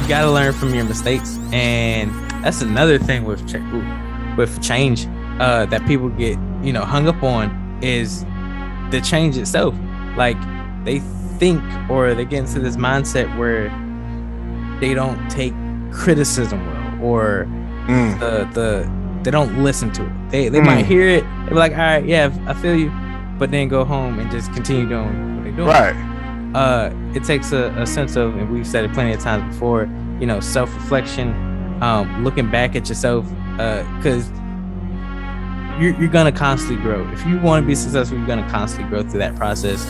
gotta learn from your mistakes, and that's another thing with change that people get hung up on is the change itself. Like they think, or they get into this mindset where they don't take criticism well, or they don't listen to it. They might hear it, they be like, all right, yeah, I feel you, but then go home and just continue doing what they're doing. Right. It takes a sense of, and we've said it plenty of times before, self-reflection, looking back at yourself, because you're gonna constantly grow. If you want to be successful, you're gonna constantly grow through that process,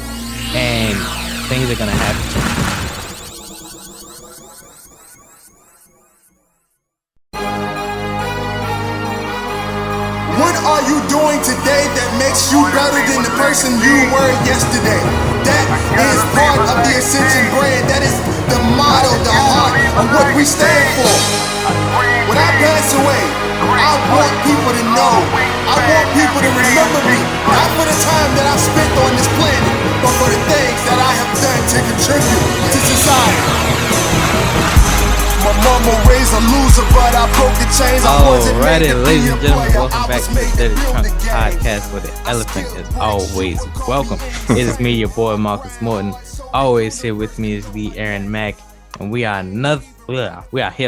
and things are gonna have to change. What are you doing today that makes you better than the person you were yesterday? That is part of the Ascension brand. That is the motto, the heart of what we stand for. When I pass away, I want people to know. I want people to remember me, not for the time that I spent on this planet, but for the things that I have done to contribute to society. My mama raised a loser, but I broke the chains. Alrighty, ladies and gentlemen, welcome back to the Steady Trunk Podcast, where the elephant is always welcome. It is me, your boy Marcus Morton. Always here with me is the Aaron Mack, and we are here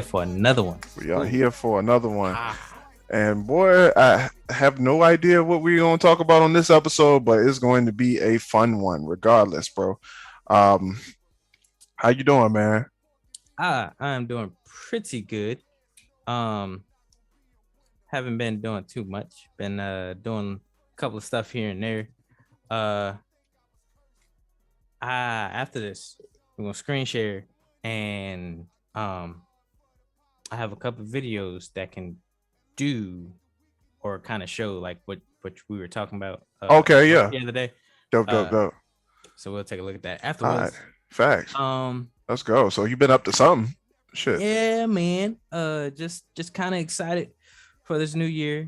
for another one. We are here for another one. And boy, I have no idea what we're going to talk about on this episode, but it's going to be a fun one regardless, bro. How you doing, man? I'm doing pretty good. Haven't been doing too much. Been doing a couple of stuff here and there. After this, we're gonna screen share, and I have a couple of videos that can do or kind of show like what we were talking about. Okay, yeah. The other day. Dope. So we'll take a look at that afterwards. All right. Facts. Let's go. So you've been up to something? Shit. Yeah, man. Just kind of excited for this new year.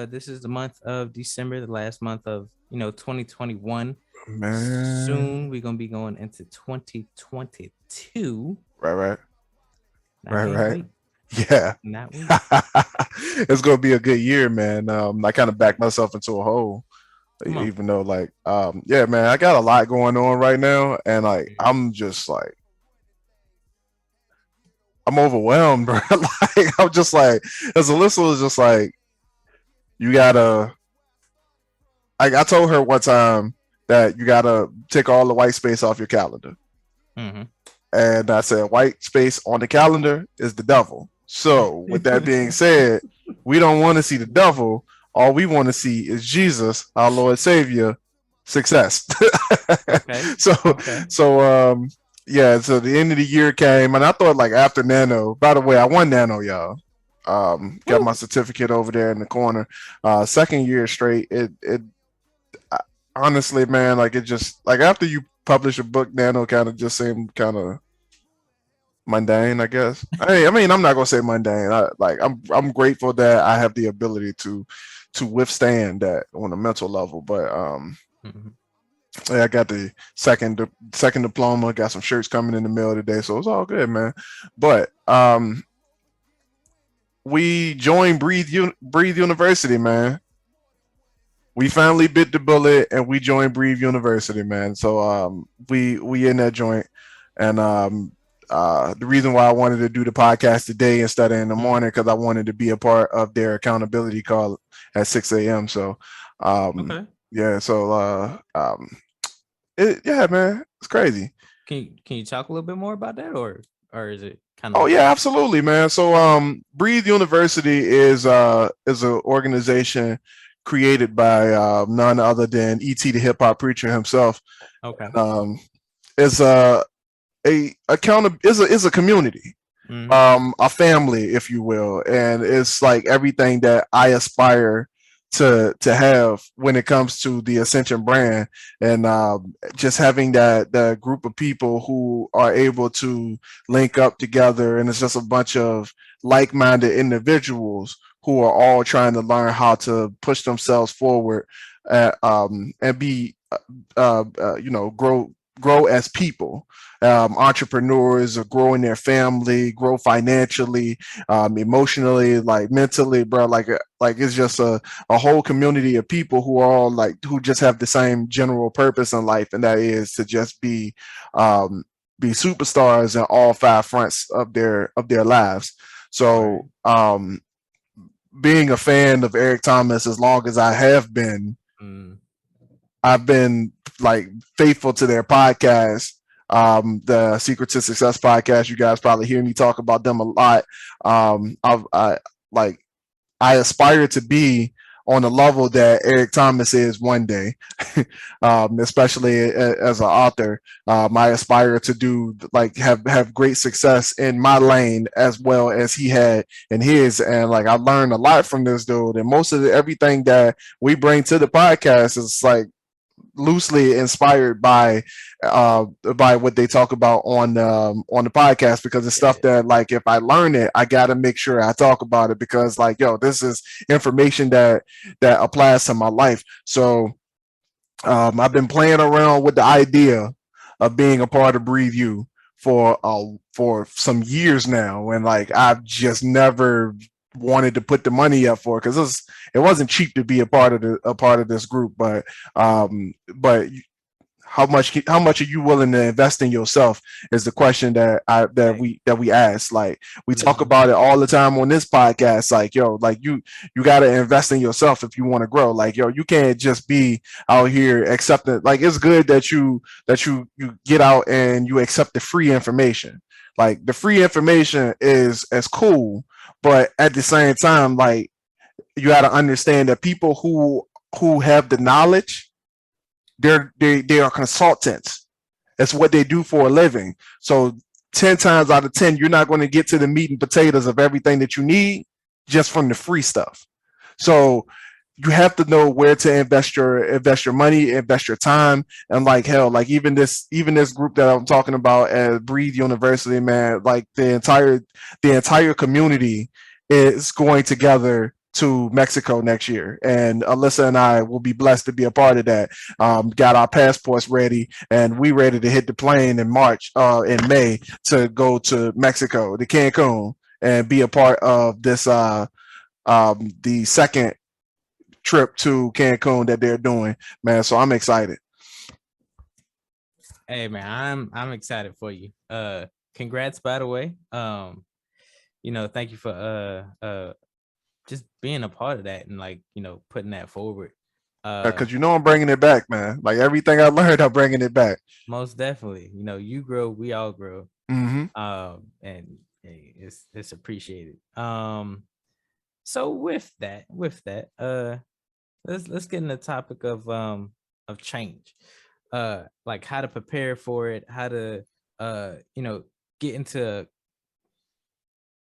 This is the month of December, the last month of 2021. Man. Soon we're gonna be going into 2022. Right. Wait. Yeah. Not wait. It's gonna be a good year, man. I kind of backed myself into a hole. Even though, like, yeah, man, I got a lot going on right now, and like, I'm just like, I'm overwhelmed, bro. Like, I'm just like, as Alyssa was just like, you gotta, like, I told her one time that you gotta take all the white space off your calendar, and I said, white space on the calendar is the devil. So, with that being said, we don't want to see the devil. All we want to see is Jesus, our Lord Savior, success. Yeah. So the end of the year came, and I thought, like, after Nano. By the way, I won Nano, y'all. Got my certificate over there in the corner. Second year straight. Honestly, man, like, it just, like, after you publish a book, Nano kind of just seemed kind of mundane, I guess. I mean, I'm not gonna say mundane. I'm grateful that I have the ability to withstand that on a mental level. But yeah, I got the second diploma. Got some shirts coming in the mail today, so it's all good, man. But we joined Breathe University, man. We finally bit the bullet, and we joined Breathe University, man. So we in that joint, and the reason why I wanted to do the podcast today instead of in the morning, because I wanted to be a part of their accountability call at 6 a.m. So, yeah. So, yeah, man, it's crazy. Can you talk a little bit more about that, or is it kind of? Oh yeah, absolutely, man. So, Breathe University is an organization created by none other than E.T. the hip hop preacher himself. Okay. It's a community, a family, if you will, and it's like everything that I aspire to have when it comes to the Ascension brand, and just having that group of people who are able to link up together, and it's just a bunch of like-minded individuals who are all trying to learn how to push themselves forward and be grow grow as people, entrepreneurs, or grow in their family, grow financially, emotionally, like mentally, bro. Like it's just a whole community of people who are all like who just have the same general purpose in life, and that is to just be superstars in all five fronts of their lives. Right. So being a fan of Eric Thomas as long as I have been, Mm. I've been like faithful to their podcast, the Secret to Success podcast. You guys probably hear me talk about them a lot. I like I aspire to be on the level that Eric Thomas is one day, especially as an author. I aspire to do like have great success in my lane as well as he had in his, and like I learned a lot from this dude. And most of everything that we bring to the podcast is like loosely inspired by what they talk about on the podcast, because it's stuff Yeah. that like if I learn it, I gotta make sure I talk about it, because like yo, this is information that applies to my life. So I've been playing around with the idea of being a part of Breathe You for some years now, and like I've just never wanted to put the money up for it, because it wasn't cheap to be a part of this group. But how much are you willing to invest in yourself is the question Right. that we ask. Like we talk Mhm. about it all the time on this podcast. Like yo, like you got to invest in yourself if you want to grow. Like yo, you can't just be out here accepting. Like it's good that you get out and you accept the free information. Like the free information is as cool, but at the same time, like you got to understand that people who have the knowledge, they are consultants. That's what they do for a living. So 10 times out of 10, you're not going to get to the meat and potatoes of everything that you need just from the free stuff. So you have to know where to invest your money, invest your time, and like hell, like even this group that I'm talking about at Breathe University, man, like the entire community is going together to Mexico next year, and Alyssa and I will be blessed to be a part of that. Got our passports ready, and we ready to hit the plane in in May to go to Mexico, to Cancun, and be a part of this the second trip to Cancun that they're doing, man. So I'm excited. Hey man, I'm excited for you. Congrats by the way. Thank you for just being a part of that and like, putting that forward. Uh Because you know I'm bringing it back, man. Like everything I learned, I'm bringing it back. Most definitely. You grow, we all grow. Hmm. And hey, it's appreciated. So with that, let's get in the topic of change. Like how to prepare for it, how to get into,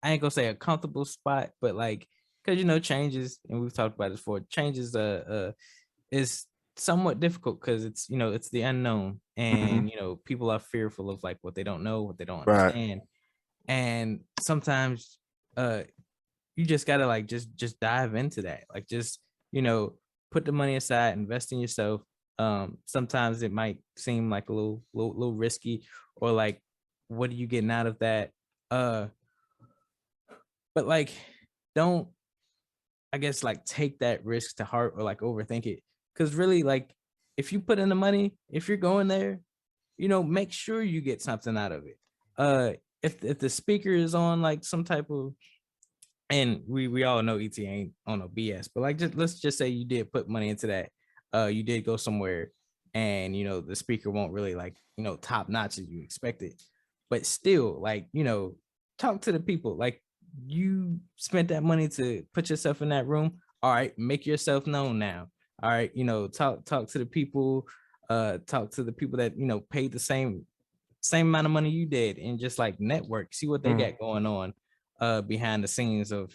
I ain't gonna say a comfortable spot, but like, because changes, and we've talked about this before, changes is somewhat difficult because it's the unknown, Hmm. and people are fearful of like what they don't know, what they don't Right. understand. And sometimes uh you just gotta like just dive into that, like just you know put the money aside, invest in yourself. Sometimes it might seem like a little risky, or like, what are you getting out of that? uh but like, don't, I guess, like take that risk to heart or like overthink it. Because really, like, if you put in the money, if you're going there, make sure you get something out of it. Uh, if the speaker is on like some type of, and we all know ET ain't on no BS, but like, just let's just say you did put money into that. You did go somewhere, and the speaker won't really like top notch as you expected, but still, like, talk to the people. Like, you spent that money to put yourself in that room. All right, make yourself known now. All right, talk to the people. Talk to the people that paid the same amount of money you did, and just like network, see what they Mm. got going on behind the scenes of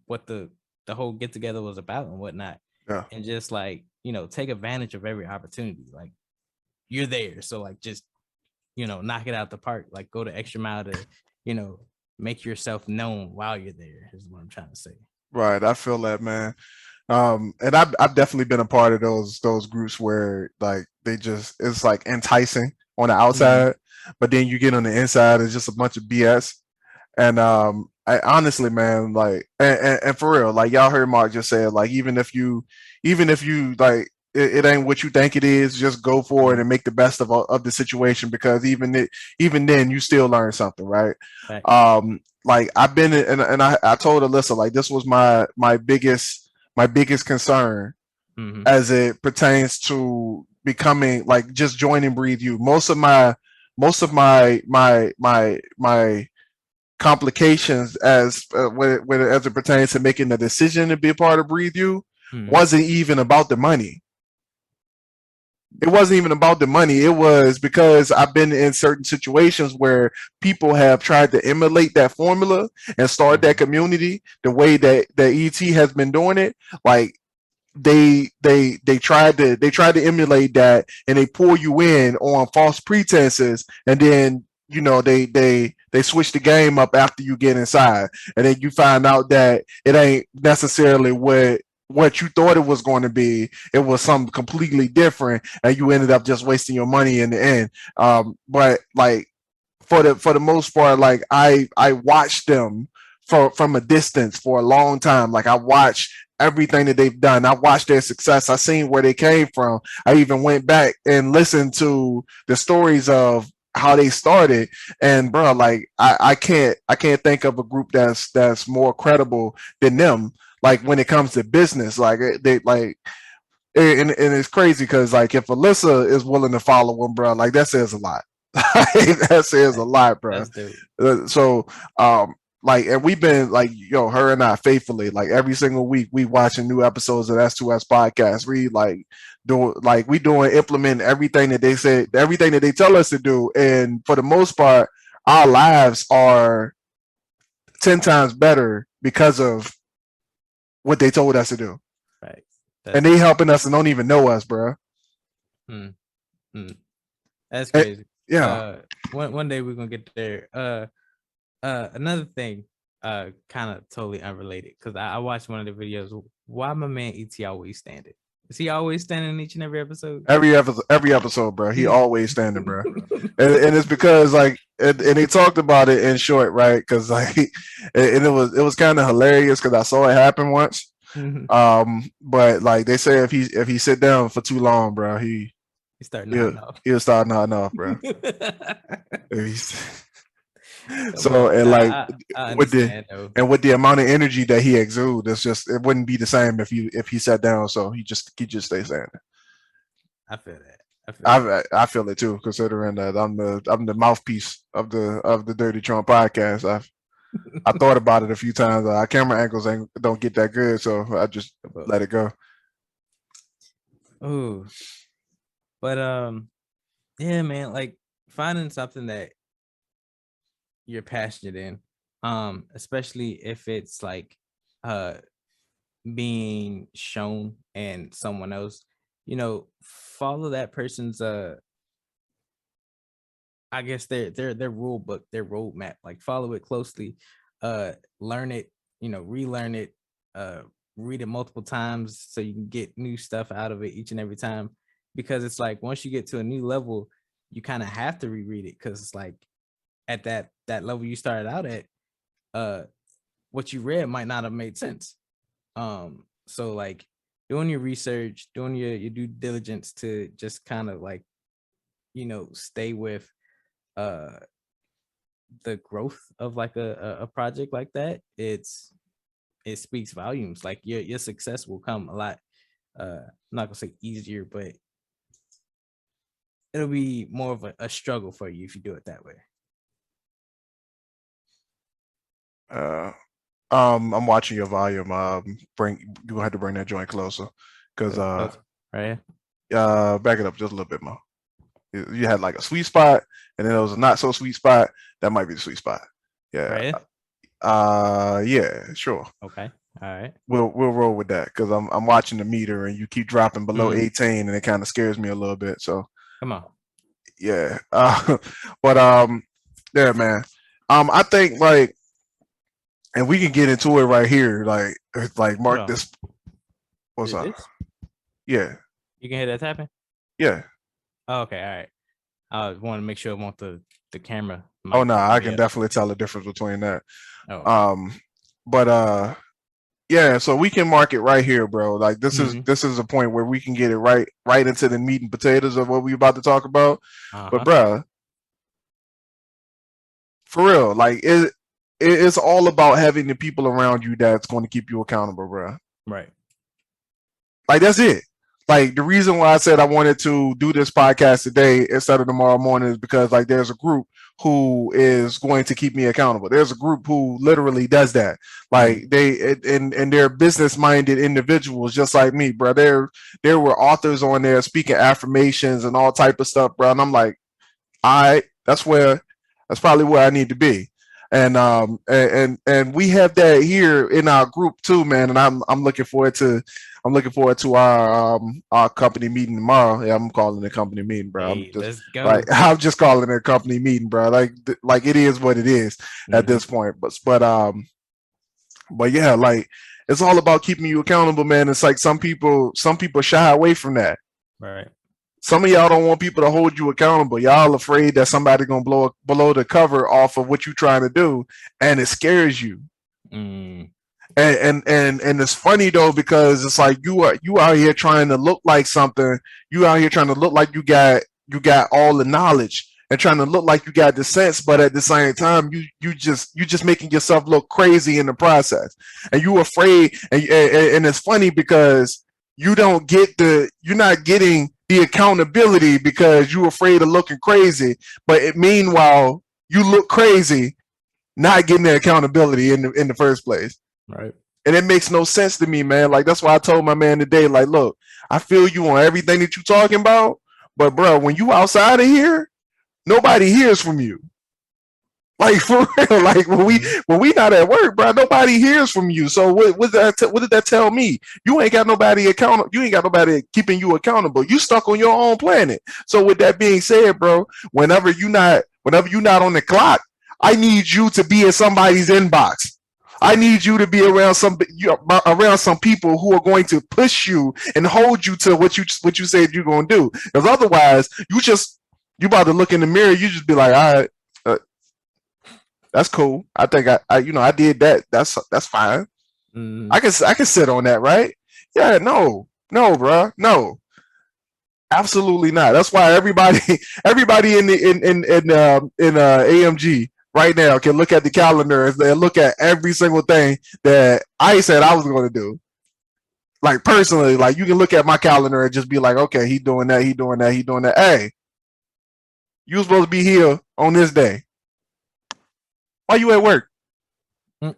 what the whole get together was about and whatnot. Yeah. And just like take advantage of every opportunity. Like, you're there, so like, just knock it out the park. Like, go the extra mile to you know make yourself known while you're there, is what I'm trying to say. Right. I feel that, man. And I've definitely been a part of those groups where like it's like enticing on the outside, but then you get on the inside, it's just a bunch of BS. And I honestly, man, like, and for real, like y'all heard Mark just said, like, even if you like it ain't what you think it is, just go for it and make the best of the situation, because even then you still learn something, right? Right. Like I've been in, and I told Alyssa, like, this was my biggest concern as it pertains to becoming, like, just joining Breathe You. Most of my complications as it pertains to making the decision to be a part of Breathe You wasn't even about the money. It wasn't even about the money. It was because I've been in certain situations where people have tried to emulate that formula and start that community the way that ET has been doing it. Like, they tried to emulate that, and they pull you in on false pretenses, and then they switch the game up after you get inside, and then you find out that it ain't necessarily what you thought it was going to be. It was something completely different, and you ended up just wasting your money in the end. But like, for the most part, like, I watched them from a distance for a long time. Like, I watched everything that they've done. I watched their success. I seen where they came from. I even went back and listened to the stories of how they started. And bro, like, I can't think of a group that's more credible than them. Like, when it comes to business, like, they like. And it's crazy because, like, if Alyssa is willing to follow them, bro, like, that says a lot. That says a lot, bro. So, like, and we've been, like, her and I faithfully, like, every single week we watching new episodes of S2S podcast. We implement everything that they said, everything that they tell us to do, and for the most part, our lives are 10 times better because of what they told us to do. Right. And they helping us and don't even know us, bro. That's crazy. Yeah. One day we're gonna get there. Another thing, kind of totally unrelated, because I watched one of the videos. Why my man ET always standing? Is he always standing in each and every episode? Every episode, bro. He always standing, bro. And it's because, like, and they talked about it in short, right? Because, like, and it was kind of hilarious because I saw it happen once. But, like, they say if he sit down for too long, bro, he'll start nodding off, bro. So, and like, with the amount of energy that he exudes, it wouldn't be the same if he sat down. So he just stays standing. I feel that. I feel it too, considering that I'm the mouthpiece of the Dirty Trump podcast. I thought about it a few times. Our camera angles don't get that good, so I just let it go. Oh, but yeah, man, like, finding something that you're passionate in, especially if it's like being shown and someone else, follow that person's I guess their rule book, their roadmap. Like, follow it closely, learn it, relearn it, read it multiple times so you can get new stuff out of it each and every time. Because it's like, once you get to a new level, you kind of have to reread it, because it's like, at that level you started out at, what you read might not have made sense. So, like, doing your research, doing your due diligence to just kind of, like, stay with the growth of, like, a project like that, it speaks volumes. Like, your success will come a lot, I'm not gonna say easier, but it'll be more of a struggle for you if you do it that way. I'm watching your volume. You had to bring that joint closer, because right. Back it up just a little bit more. You had, like, a sweet spot, and then there was a not so sweet spot. That might be the sweet spot. Yeah. Right. Yeah. Sure. Okay. All right. We'll roll with that, because I'm watching the meter, and you keep dropping below 18, and it kind of scares me a little bit. So come on. Yeah. But yeah, man. I think, like, and we can get into it right here. Like Mark, this. What's up? Yeah. You can hear that tapping? Yeah. Oh, okay, all right. I want to make sure I want the camera Oh mic no, to I be can up. definitely tell the difference between that. Oh, okay. But yeah, so we can mark it right here, bro. Like this Mhm. is a point where we can get it right into the meat and potatoes of what we about to talk about. But Uh-huh. bro, for real, like it's all about having the people around you that's going to keep you accountable, bro. Right. Like that's it. Like the reason why I said I wanted to do this podcast today instead of tomorrow morning is because like there's a group who is going to keep me accountable. There's a group who literally does that. Mhm. Like and they're business minded individuals just like me, bro. There were authors on there speaking affirmations and all type of stuff, bro. And I'm like, all right, that's probably where I need to be. And we have that here in our group too, man. And I'm looking forward to our company meeting tomorrow. Yeah, I'm calling it a company meeting, bro. I'm Hey, just let's like go. I'm just calling it a company meeting, bro. Like it is what it is at Mhm. this point. But yeah, like it's all about keeping you accountable, man. It's like some people shy away from that. Right. Some of y'all don't want people to hold you accountable. Y'all afraid that somebody gonna blow the cover off of what you're trying to do, and it scares you. Mm. And it's funny though because it's like you out here trying to look like something. You out here trying to look like you got all the knowledge and trying to look like you got the sense, but at the same time you just making yourself look crazy in the process. And you afraid, and it's funny because you're not getting the accountability because you're afraid of looking crazy. But meanwhile, you look crazy, not getting the accountability in the first place. Right. And it makes no sense to me, man. Like that's why I told my man today, like, look, I feel you on everything that you talking about, but bro, when you outside of here, nobody hears from you. Like for real, like Mhm. when we not at work, bro, nobody hears from you. So what did that tell me? You ain't got nobody accountable. You ain't got nobody keeping you accountable. You stuck on your own planet. So with that being said, bro, whenever you not on the clock, I need you to be in somebody's inbox. I need you to be around some people who are going to push you and hold you to what you said you're gonna do. Because otherwise, you about to look in the mirror, you just be like, all right, uh, that's cool. I think I did that. That's fine. Mm. I can sit on that, right? Yeah, no, bro, no, absolutely not. That's why everybody in AMG right now can look at the calendar and look at every single thing that I said I was going to do. Like personally, like you can look at my calendar and just be like, okay, he doing that, he doing that, he doing that. Hey, you were supposed to be here on this day. Why you at work? Mm.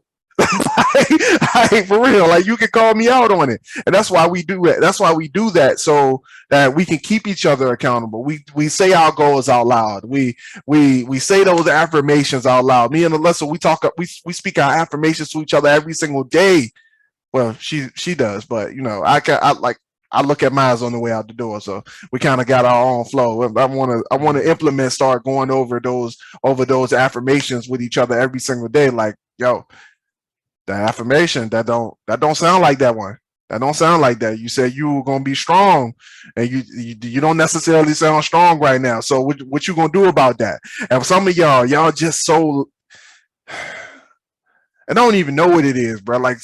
Like, for real, like you can call me out on it, and that's why we do it. That's why we do that, so that we can keep each other accountable. We say our goals out loud. We say those affirmations out loud. Me and Alyssa, we speak our affirmations to each other every single day. Well, she does, but I look at mine on the way out the door, so we kind of got our own flow. I want to Mhm. implement, start going over those affirmations with each other every single day. Like, yo, the affirmation that don't sound like that one. That don't sound like that. You said you were gonna be strong, and you don't necessarily sound strong right now. So what you gonna do about that? And some of y'all just so I don't even know what it is, bro. Like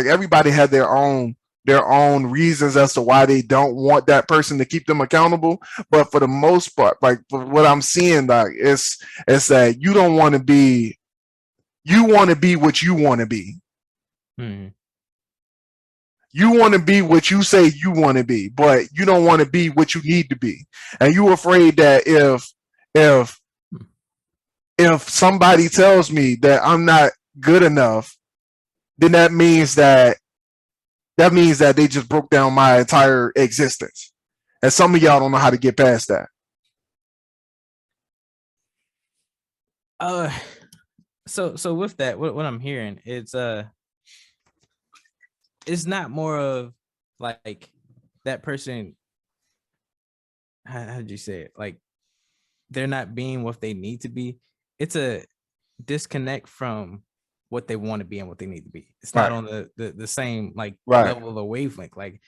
everybody had their own reasons as to why they don't want that person to keep them accountable. But for the most part, like for what I'm seeing, like it's that you don't want to be you want to be what you want to be. Mhm. You want to be what you say you want to be, but you don't want to be what you need to be. And you're afraid that if if somebody tells me that I'm not good enough, then that means that they just broke down my entire existence. And some of y'all don't know how to get past that. Uh, so with that, what I'm hearing, it's not more of like that person. How did you say it? Like they're not being what they need to be. It's a disconnect from what they want to be and what they need to be. It's not Right. on the same like Right. level of wavelength. Like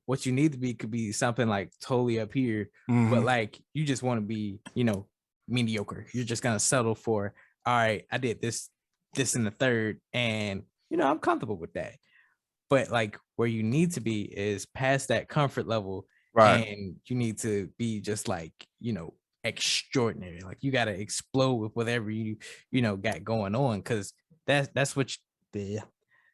what you need to be could be something like totally up here, but like you just want to be, mediocre. You're just gonna settle for, all right, I did this in the third, and I'm comfortable with that. But like where you need to be is past that comfort level, Right. and you need to be just like, extraordinary. Like you got to explode with whatever you got going on, because that's what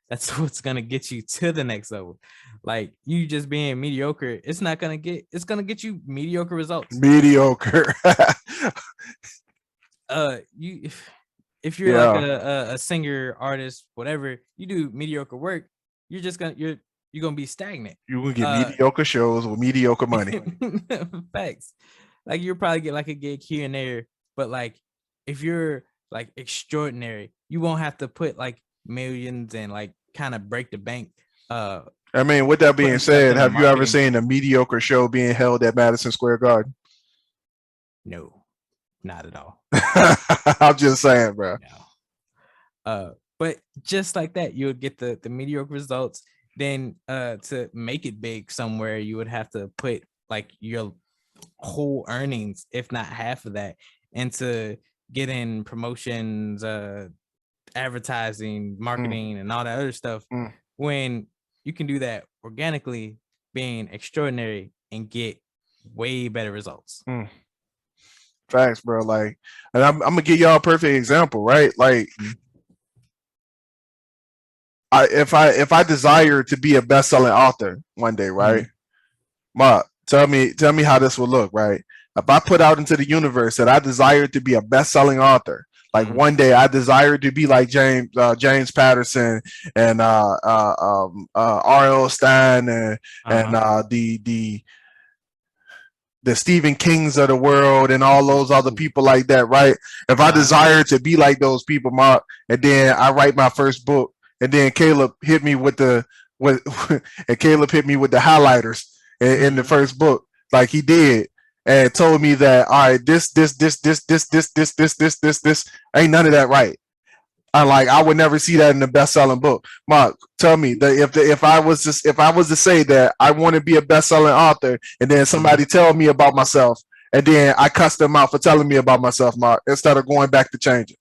that's what's gonna get you to the next level. Like you just being mediocre, it's gonna get you mediocre results. Mediocre. You if you're like Yeah. a singer, artist, whatever, you do mediocre work, you're gonna be stagnant. You will get mediocre shows with mediocre money. Facts. Like you'll probably get like a gig here and there, but like if you're like extraordinary, you won't have to put like millions and like kind of break the bank. I mean, with that being Putting stuff said, into have you ever marketing. seen a mediocre show being held at Madison Square Garden? No, not at all. I'm just saying, bro. No. But just like that, you would get the mediocre results. Then to make it big somewhere, you would have to put like your whole earnings, if not half of that, into getting promotions, advertising, marketing, and all that other stuff, when you can do that organically, being extraordinary, and get way better results. Facts, bro. Like, and I'm gonna give y'all a perfect example, right? Like, if I desire to be a best-selling author one day, right? Ma, tell me how this will look, right? If I put out into the universe that I desire to be a best-selling author, like one day I desire to be like James Patterson and R.L. Stein and the Stephen Kings of the world and all those other people like that, right? If I desire to be like those people, Mark, and then I write my first book, and then Caleb hit me with the highlighters in the first book, like he did, and told me that, all right, this ain't none of that right. I would never see that in the best-selling book. Mark, tell me that if I was to say that I want to be a best-selling author, and then somebody tell me about myself, and then I cuss them out for telling me about myself, Mark, instead of going back to changing.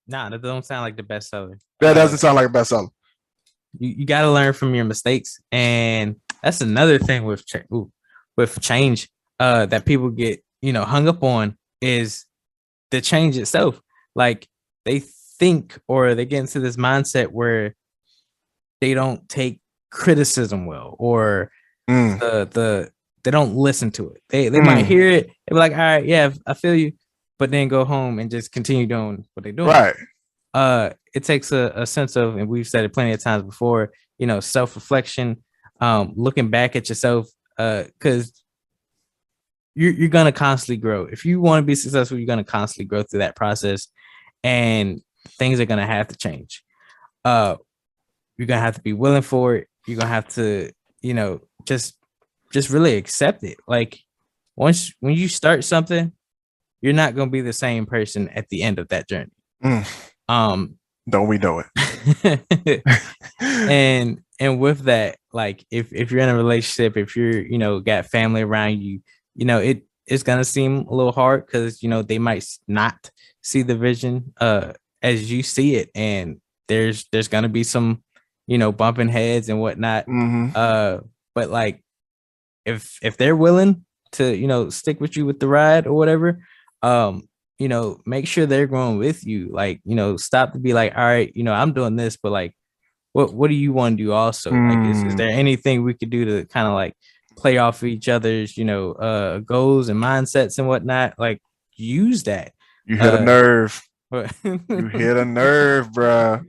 Nah, that don't sound like the bestseller. That doesn't sound like a bestseller. You got to learn from your mistakes, and that's another thing with change that people get hung up on, is the change itself. Like they think, or they get into this mindset where they don't take criticism well, or they don't listen to it. They might hear it, they be like, all right, yeah, I feel you, but then go home and just continue doing what they're doing. Right. It takes a sense of, and we've said it plenty of times before, self-reflection, looking back at yourself, because you're gonna constantly grow. If you want to be successful, you're gonna constantly grow through that process, and things are gonna have to change. You're gonna have to be willing for it. You're gonna have to, just really accept it. Like when you start something, you're not gonna be the same person at the end of that journey. Don't we know it? and with that, like if you're in a relationship, if you're got family around you, it's gonna seem a little hard, because they might not see the vision as you see it, and there's gonna be some bumping heads and whatnot. But like if they're willing to stick with you with the ride or whatever, make sure they're growing with you. Like stop to be like, all right, I'm doing this, but like what do you want to do also? Like is there anything we could do to kind of like play off of each other's goals and mindsets and whatnot? Like use that. You hit a nerve. You hit a nerve, bro.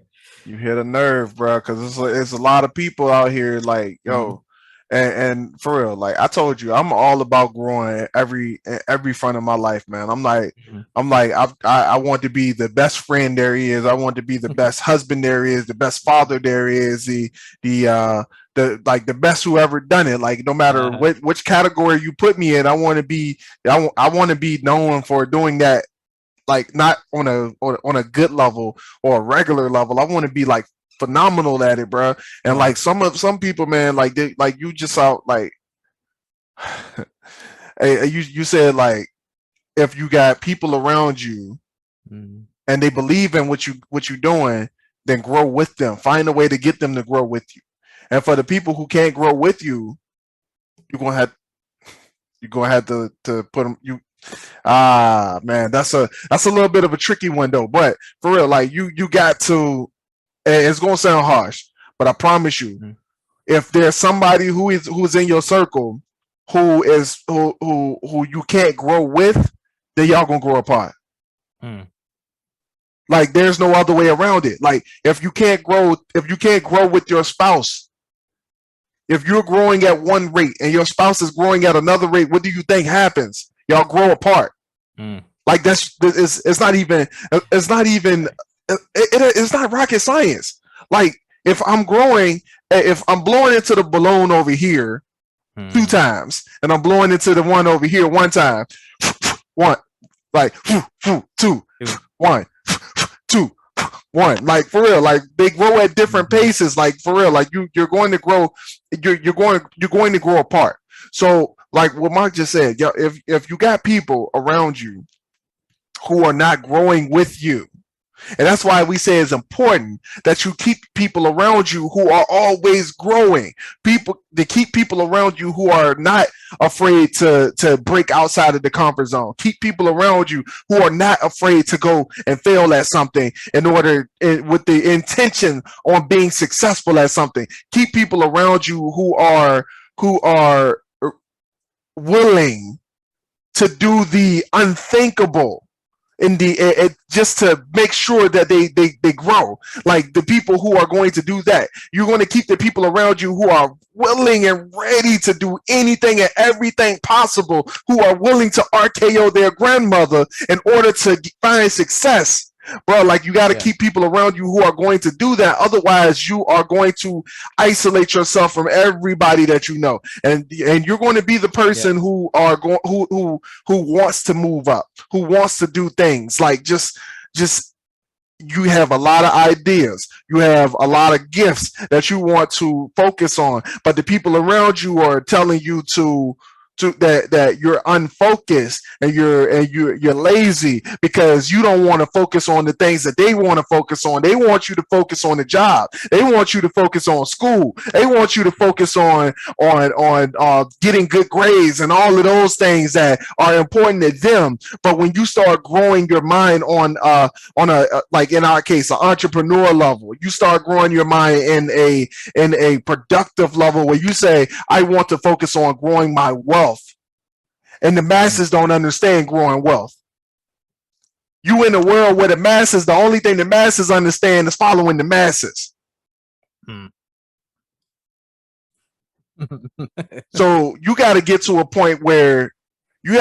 You hit a nerve, bro, because it's a lot of people out here like, yo, and for real, like I told you, I'm all about growing every front of my life, man. I'm like I want to be the best friend there is. I want to be the best husband there is, the best father there is, the best who ever done it. Like no matter which category you put me in, I want to be known for doing that. Like not on a good level or a regular level. I want to be like phenomenal at it, bro. And like some people, man, like they like you just out like hey, you said like if you got people around you and they believe in what you're doing, then grow with them. Find a way to get them to grow with you. And for the people who can't grow with you, you're gonna have to put them. Man, that's a little bit of a tricky one though. But for real, like you got to. It's gonna sound harsh, but I promise you, if there's somebody who's in your circle who you can't grow with, then y'all gonna grow apart. Like there's no other way around it. Like if you can't grow with your spouse, if you're growing at one rate and your spouse is growing at another rate, what do you think happens? Y'all grow apart. Like it's not rocket science. Like if I'm blowing into the balloon over here 2 times and I'm blowing into the one over here 1 time, 1, like 2, 1, 2, 1, like for real, like they grow at different paces, like for real, like you're going to grow, you're going to grow apart. So like what Mark just said, if you got people around you who are not growing with you, and that's why we say it's important that you keep people around you who are always growing. To keep people around you who are not afraid to break outside of the comfort zone. Keep people around you who are not afraid to go and fail at something with the intention on being successful at something. Keep people around you who are willing to do the unthinkable. Just to make sure that they grow, like the people who are going to do that. You're going to keep the people around you who are willing and ready to do anything and everything possible, who are willing to RKO their grandmother in order to find success. Bro, like you got to keep people around you who are going to do that. Otherwise, you are going to isolate yourself from everybody that you know, and you're going to be the person who wants to move up, who wants to do things. Like just you have a lot of ideas, you have a lot of gifts that you want to focus on, but the people around you are telling you that you're unfocused and you're lazy because you don't want to focus on the things that they want to focus on. They want you to focus on the job. They want you to focus on school. They want you to focus on getting good grades and all of those things that are important to them. But when you start growing your mind on a like in our case, an entrepreneur level, you start growing your mind in a productive level where you say, I want to focus on growing my wealth. And the masses don't understand growing wealth. You in a world where the only thing the masses understand is following the masses. So you got to get to a point where you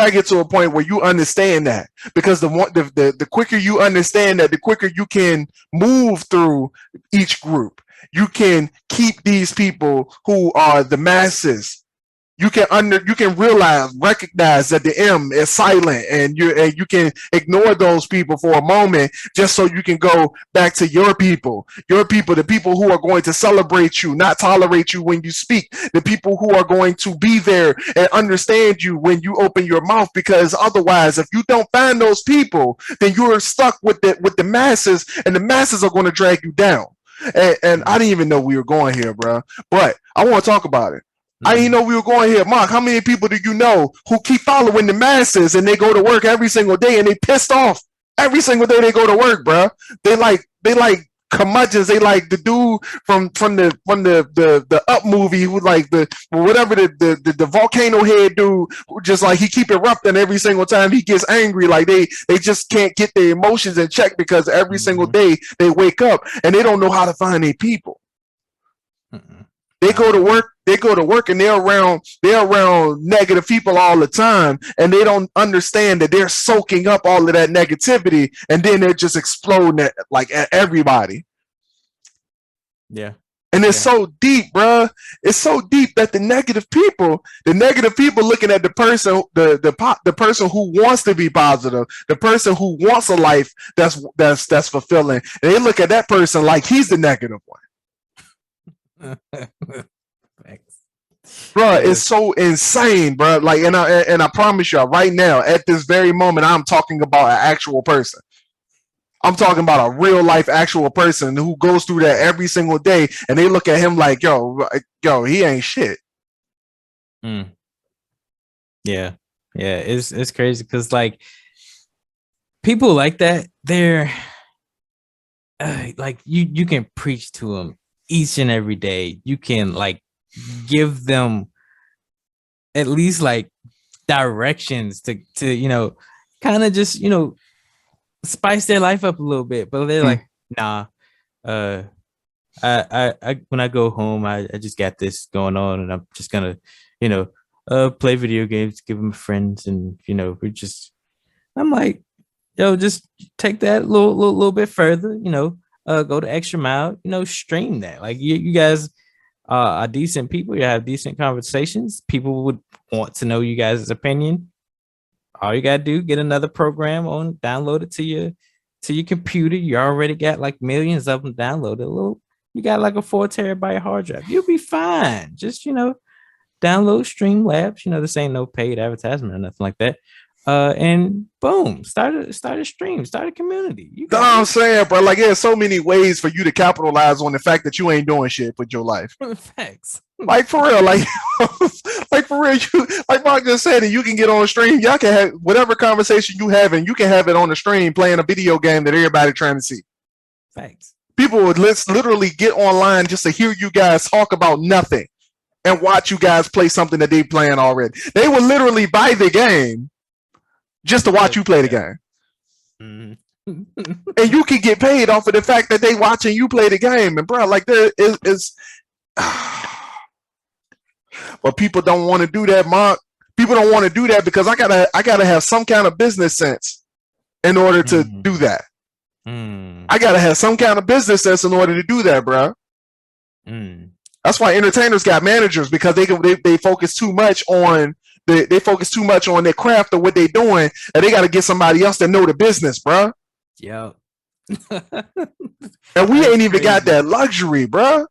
understand that, because the quicker you understand that, the quicker you can move through each group. You can keep these people who are the masses. You can recognize that the M is silent, and you can ignore those people for a moment just so you can go back to your people, the people who are going to celebrate you, not tolerate you when you speak, the people who are going to be there and understand you when you open your mouth, because otherwise, if you don't find those people, then you're stuck with the masses, and the masses are going to drag you down. And I didn't even know we were going here, bro, but I want to talk about it. I didn't know we were going here. Mark, how many people do you know who keep following the masses and they go to work every single day and they pissed off every single day they go to work, bro? They like curmudgeons. They like the dude from the Up movie who like the volcano head dude who just like he keep erupting every single time he gets angry. Like they just can't get their emotions in check because every single day they wake up and they don't know how to find their people. They go to work and they're around negative people all the time, and they don't understand that they're soaking up all of that negativity, and then they're just exploding at everybody. Yeah. And it's so deep, bro. It's so deep that the negative people looking at the person who wants to be positive, the person who wants a life that's fulfilling, and they look at that person like he's the negative one. Facts. Bro, it's so insane, bro. Like, and I promise you, right now, at this very moment, I'm talking about an actual person. I'm talking about a real life actual person who goes through that every single day, and they look at him like, yo, he ain't shit. Mm. Yeah, it's crazy because like people like that, they're like you can preach to them each and every day. You can like give them at least like directions to kind of just spice their life up a little bit, but they're like, nah, uh I when I go home, I just got this going on, and I'm just gonna play video games, give them friends, and we're just. I'm like, yo, just take that little bit further, go the extra mile, stream that. Like you guys are decent people, you have decent conversations. People would want to know you guys' opinion. All you gotta do, get another program on, download it to your computer. You already got like millions of them downloaded. You got like a 4 terabyte hard drive. You'll be fine. Just download Streamlabs. This ain't no paid advertisement or nothing like that. And boom, start a stream, start a community. You know what I'm saying, bro? Like, there's so many ways for you to capitalize on the fact that you ain't doing shit with your life. Facts. Like, for real, like for real, you, like Mark just said, you can get on a stream. Y'all can have whatever conversation you have, and you can have it on the stream playing a video game that everybody trying to see. Facts. People would literally get online just to hear you guys talk about nothing and watch you guys play something that they playing already. They would literally buy the game just to watch you play the game. Mm-hmm. And you can get paid off of the fact that they watching you play the game. And bro, like there is but people don't want to do that, Mark. People don't want to do that because I gotta have some kind of business sense in order to do that. I gotta have some kind of business sense in order to do that, bro. That's why entertainers got managers, because they focus too much on they focus too much on their craft or what they're doing, and they got to get somebody else that know the business, bro. Yep. And we ain't even got that luxury, bro.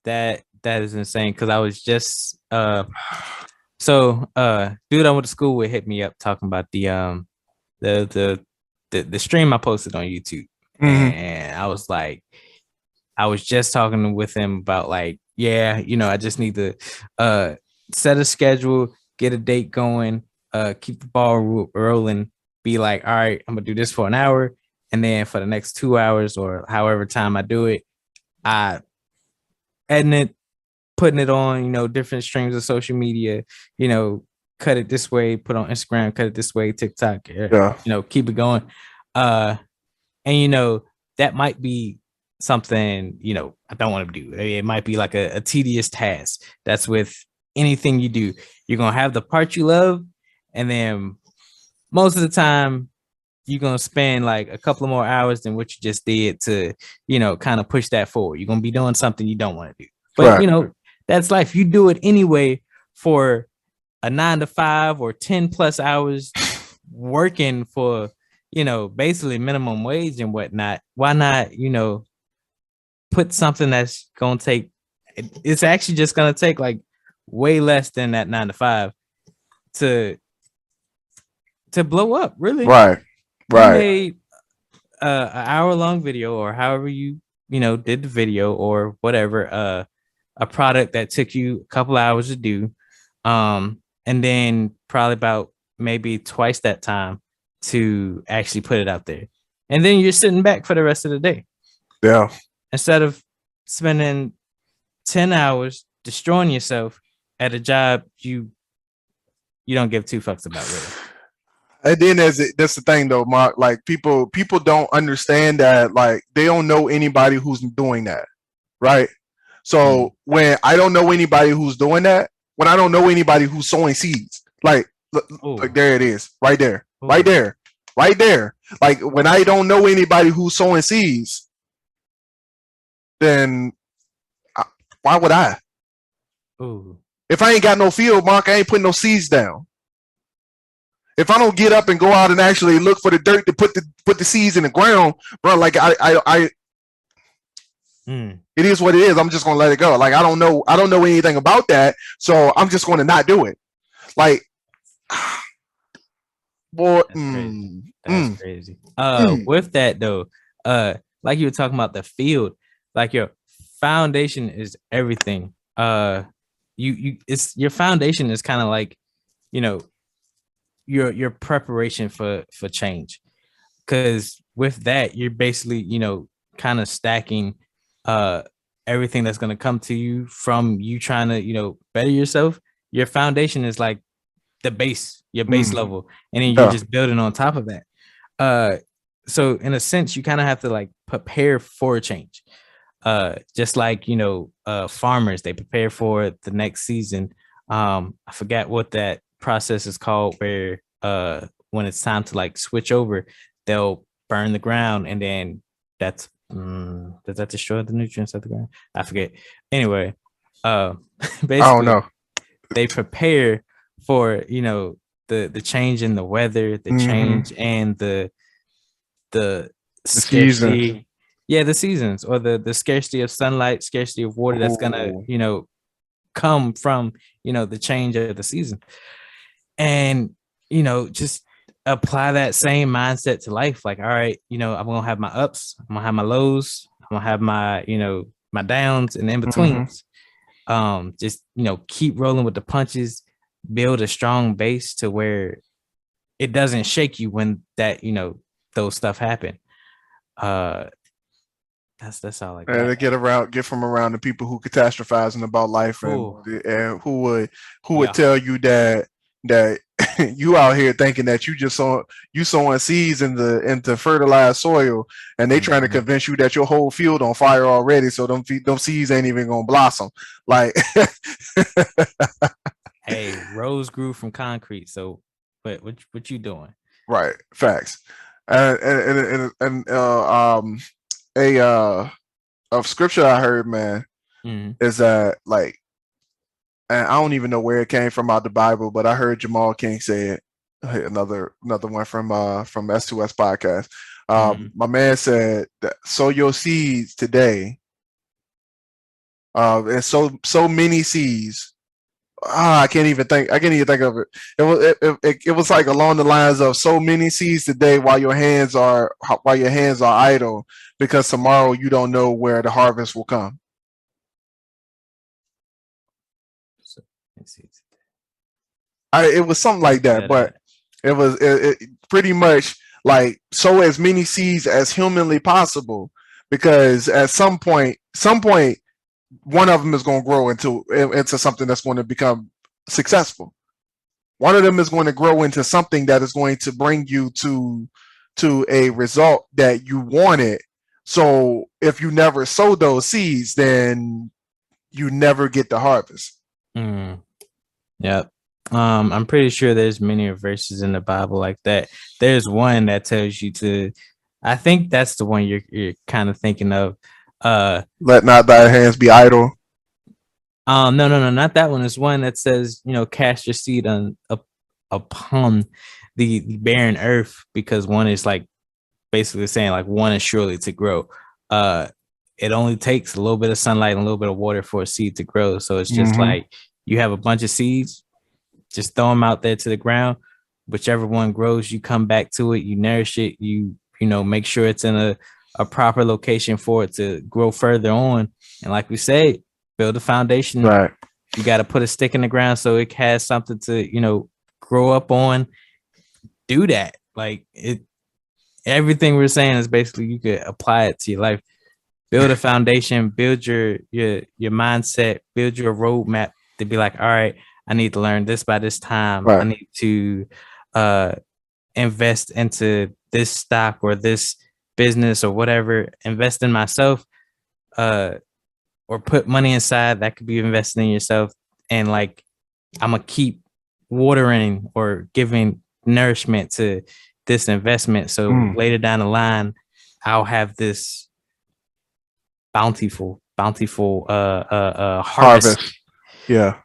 That is insane. Because I was just dude I went to school with hit me up talking about the stream I posted on YouTube, and I was like, I was just talking with him about like, yeah, I just need to set a schedule, get a date going, keep the ball rolling, be like, all right, I'm gonna do this for an hour, and then for the next 2 hours or however time I do it, I editing it, putting it on, different streams of social media, cut it this way, put on Instagram, cut it this way, TikTok, keep it going. And that might be something, I don't want to do. It might be like a tedious task. That's with anything you do. You're going to have the part you love, and then most of the time you're going to spend like a couple of more hours than what you just did to, kind of push that forward. You're going to be doing something you don't want to do. But, that's life. You do it anyway for a 9 to 5 or 10 plus hours working for, basically minimum wage and whatnot. Why not, put something that's going to take, it's actually just going to take like way less than that 9 to 5 to blow up, really. Right. You made an hour-long video, or however you did the video or whatever, a product that took you a couple hours to do, and then probably about maybe twice that time to actually put it out there, and then you're sitting back for the rest of the day. Yeah. Instead of spending 10 hours destroying yourself at a job you don't give two fucks about, really. And then that's the thing though, Mark. Like people don't understand that, like they don't know anybody who's doing that, right? So when I don't know anybody who's doing that, when I don't know anybody who's sowing seeds, like look, there it is, right there, right there, right there. Like when I don't know anybody who's sowing seeds, then why would I? If I ain't got no field, Mark, I ain't putting no seeds down. If I don't get up and go out and actually look for the dirt to put the seeds in the ground, bro, like It is what it is. I'm just gonna let it go. Like I don't know anything about that, so I'm just gonna not do it. Like, boy, That's crazy. That's crazy. With that though, like you were talking about the field, like your foundation is everything. It's your foundation is kind of like, you know, your preparation for change. Because with that, you're basically, kind of stacking uh everything that's gonna come to you from you trying to, better yourself. Your foundation is like the base, your base level, and then you're yeah. just building on top of that. Uh, so in a sense, you kind of have to like prepare for a change. Just like farmers, they prepare for the next season. I forgot what that process is called, where when it's time to like switch over, they'll burn the ground, and then that's does that destroy the nutrients of the ground? I forget. Anyway, I don't basically know. they prepare for the change in the weather, the change and the The season. scarcity, yeah, the seasons, or the scarcity of sunlight, scarcity of water that's gonna Ooh. come from the change of the season. And just apply that same mindset to life. Like, all right, I'm gonna have my ups, I'm gonna have my lows, I'm gonna have my my downs and in betweens. Just keep rolling with the punches, build a strong base to where it doesn't shake you when that those stuff happen. uh that's all I And got. to get from around the people who catastrophizing about life, Ooh, and who would yeah. tell you that you out here thinking that you sowing seeds into fertilized soil, and they trying to Mhm. convince you that your whole field on fire already, so them seeds ain't even gonna blossom. Like, Hey, rose grew from concrete, so what you doing? right, facts. And a of scripture I heard, man, Mhm. is that like, and I don't even know where it came from out the Bible, but I heard Jamal King say it. Hey, another one from S2S podcast. Mhm. My man said that sow your seeds today, and so many seeds. I can't even think. I can't even think of it. It was like along the lines of so many seeds today while your hands are idle, because tomorrow you don't know where the harvest will come. So, let's see. It was something like that, That but it pretty much like sow as many seeds as humanly possible, because at some point, one of them is going to grow into something that's going to become successful. One of them is going to grow into something that is going to bring you to a result that you wanted. So if you never sow those seeds, then you never get the harvest. Mm. Yep. I'm pretty sure there's many verses in the Bible like that. There's one that tells you to, I think that's the one you're kind of thinking of. Let not thy hands be idle. No, not that one. It's one that says, cast your seed upon the barren earth, because one is like basically saying like one is surely to grow. Uh, it only takes a little bit of sunlight and a little bit of water for a seed to grow. So it's just like you have a bunch of seeds, just throw them out there to the ground. Whichever one grows, you come back to it, you nourish it, make sure it's in a proper location for it to grow further on. And like we said, build a foundation. Right. You got to put a stick in the ground so it has something to grow up on. Do that. Like it. Everything we're saying is basically you could apply it to your life. Build a foundation. Build your mindset. Build your roadmap to be like, all right, I need to learn this by this time. I Right. need to invest into this stock or this business or whatever. Invest in myself. Or put money inside that could be invested in yourself. And like, I'm gonna keep watering or giving nourishment to this investment. So later down the line, I'll have this bountiful harvest. Harvest. Yeah.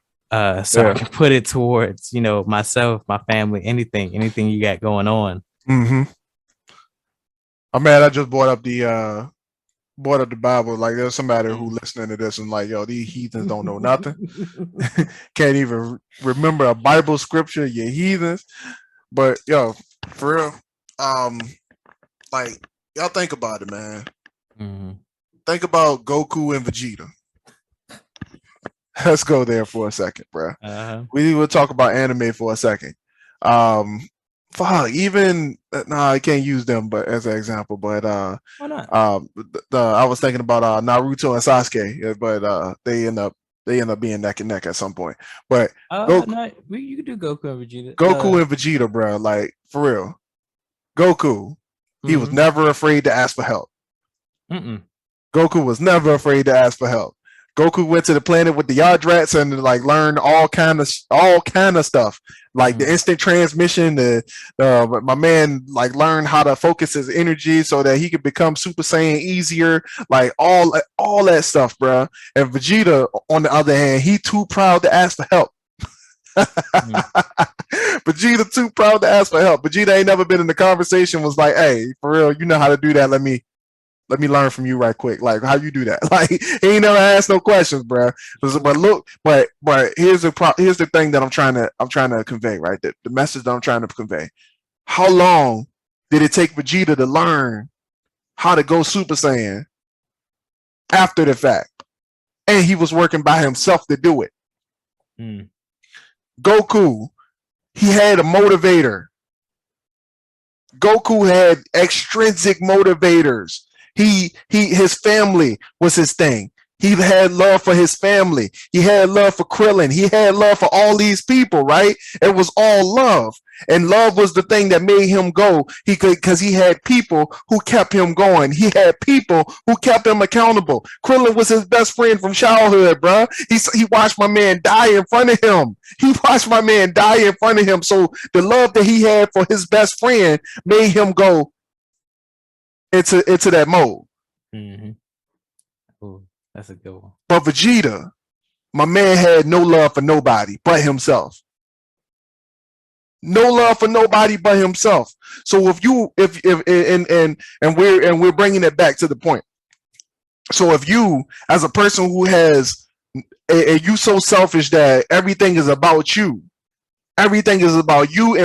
So I can put it towards, myself, my family, anything you got going on. I'm mad I just brought up the brought up the Bible. Like there's somebody who listening to this and like, yo, these heathens don't know nothing. Can't even remember a Bible scripture. You heathens. But yo, for real, like y'all think about it, man. Mm-hmm. Think about Goku and Vegeta. Let's go there for a second, bro. We will talk about anime for a second. Even I can't use them, but as an example. But why not? I was thinking about Naruto and Sasuke, but they end up being neck and neck at some point. But no, you could do Goku and Vegeta. Goku and Vegeta, bro. Like for real, Goku. He was never afraid to ask for help. Goku was never afraid to ask for help. Goku went to the planet with the Yardrats and like learned all kind of stuff, like the instant transmission. My man like learned how to focus his energy so that he could become Super Saiyan easier. Like all that stuff, bro. And Vegeta, on the other hand, he too proud to ask for help. Vegeta too proud to ask for help. Vegeta ain't never been in the conversation. Was like, hey, for real, you know how to do that? Let me learn from you right quick. Like, how you do that? Like, he ain't never asked no questions, bro. But look, but here's the thing that I'm trying to convey, right? The message that I'm trying to convey. How long did it take Vegeta to learn how to go Super Saiyan after the fact? And he was working by himself to do it. Goku, he had a motivator. Goku had extrinsic motivators. His family was his thing. He had love for his family. He had love for Krillin. He had love for all these people, right? It was all love. And love was the thing that made him go. Because he had people who kept him going. He had people who kept him accountable. Krillin was his best friend from childhood, bro. He watched my man die in front of him. So the love that he had for his best friend made him go into that mode. Ooh, that's a good one. But Vegeta, my man had no love for nobody but himself. No love for nobody but himself. So if we're bringing it back to the point. So if you, as a person who has, you so selfish that everything is about you and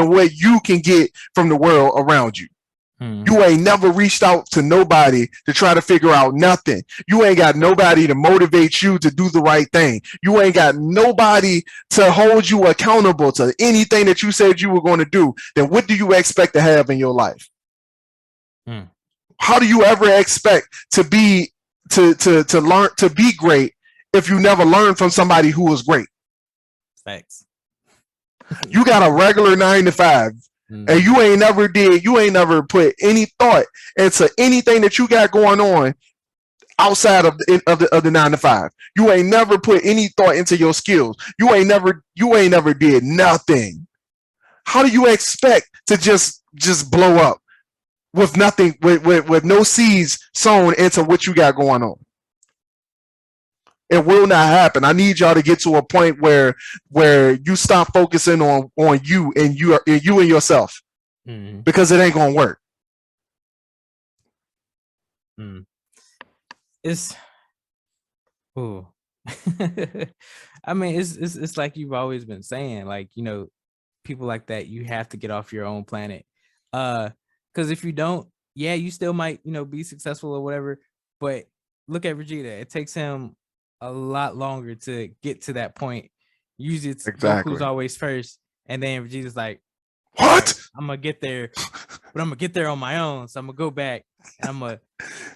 what you can get from the world around you. You ain't never reached out to nobody to try to figure out nothing. You ain't got nobody to motivate you to do the right thing. You ain't got nobody to hold you accountable to anything that you said you were going to do. Then what do you expect to have in your life? How do you ever expect to be to learn to be great if you never learn from somebody who was great? Thanks. You got a regular 9 to 5. And you ain't never put any thought into anything that you got going on outside of the 9 to 5. You ain't never put any thought into your skills. You ain't never did nothing. How do you expect to just blow up with nothing, with no seeds sown into what you got going on? It will not happen. I need y'all to get to a point where you stop focusing on you and you and yourself, because it ain't gonna work. It's I mean, it's like you've always been saying, like, you know, people like that, you have to get off your own planet. Because if you don't, yeah, you still might, you know, be successful or whatever. But look at Vegeta. It takes him a lot longer to get to that point. Usually it's Goku's always first, and then Vegeta's like, what? I'm gonna get there, but I'm gonna get there on my own. So I'm gonna go back and I'm gonna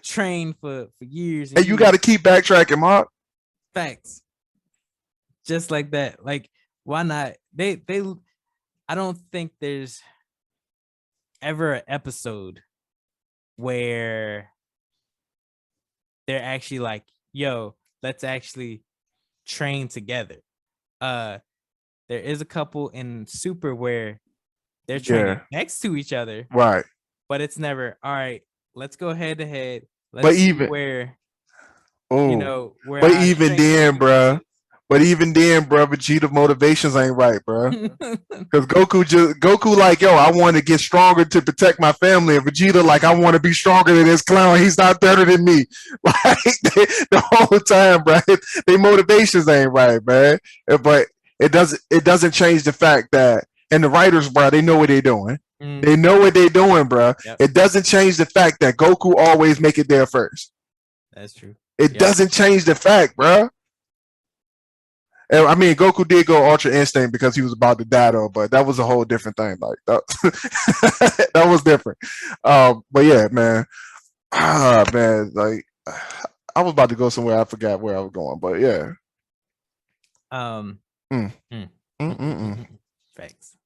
train for years. And you got to keep backtracking, Mark. Facts. Just like that. Like, why not? They I don't think there's ever an episode where they're actually like, yo, let's actually train together. There is a couple in Super where they're training next to each other, right? But it's never, all right, let's go head to head. Let's see where, you know, where. But even then, bruh, But even then, bro, Vegeta motivations ain't right, bro. Because Goku like, yo, I want to get stronger to protect my family, and Vegeta like, I want to be stronger than this clown. He's not better than me. Like the whole time, bro. Their motivations ain't right, man. But it doesn't change the fact that, and the writers, bro, they know what they're doing. They know what they're doing, bro. Yep. It doesn't change the fact that Goku always make it there first. That's true. It doesn't change the fact, bro. I mean, Goku did go Ultra Instinct because he was about to die, though, but that was a whole different thing. Like that, that was different. But yeah, man. Man, like I was about to go somewhere. I forgot where I was going, but yeah. Facts.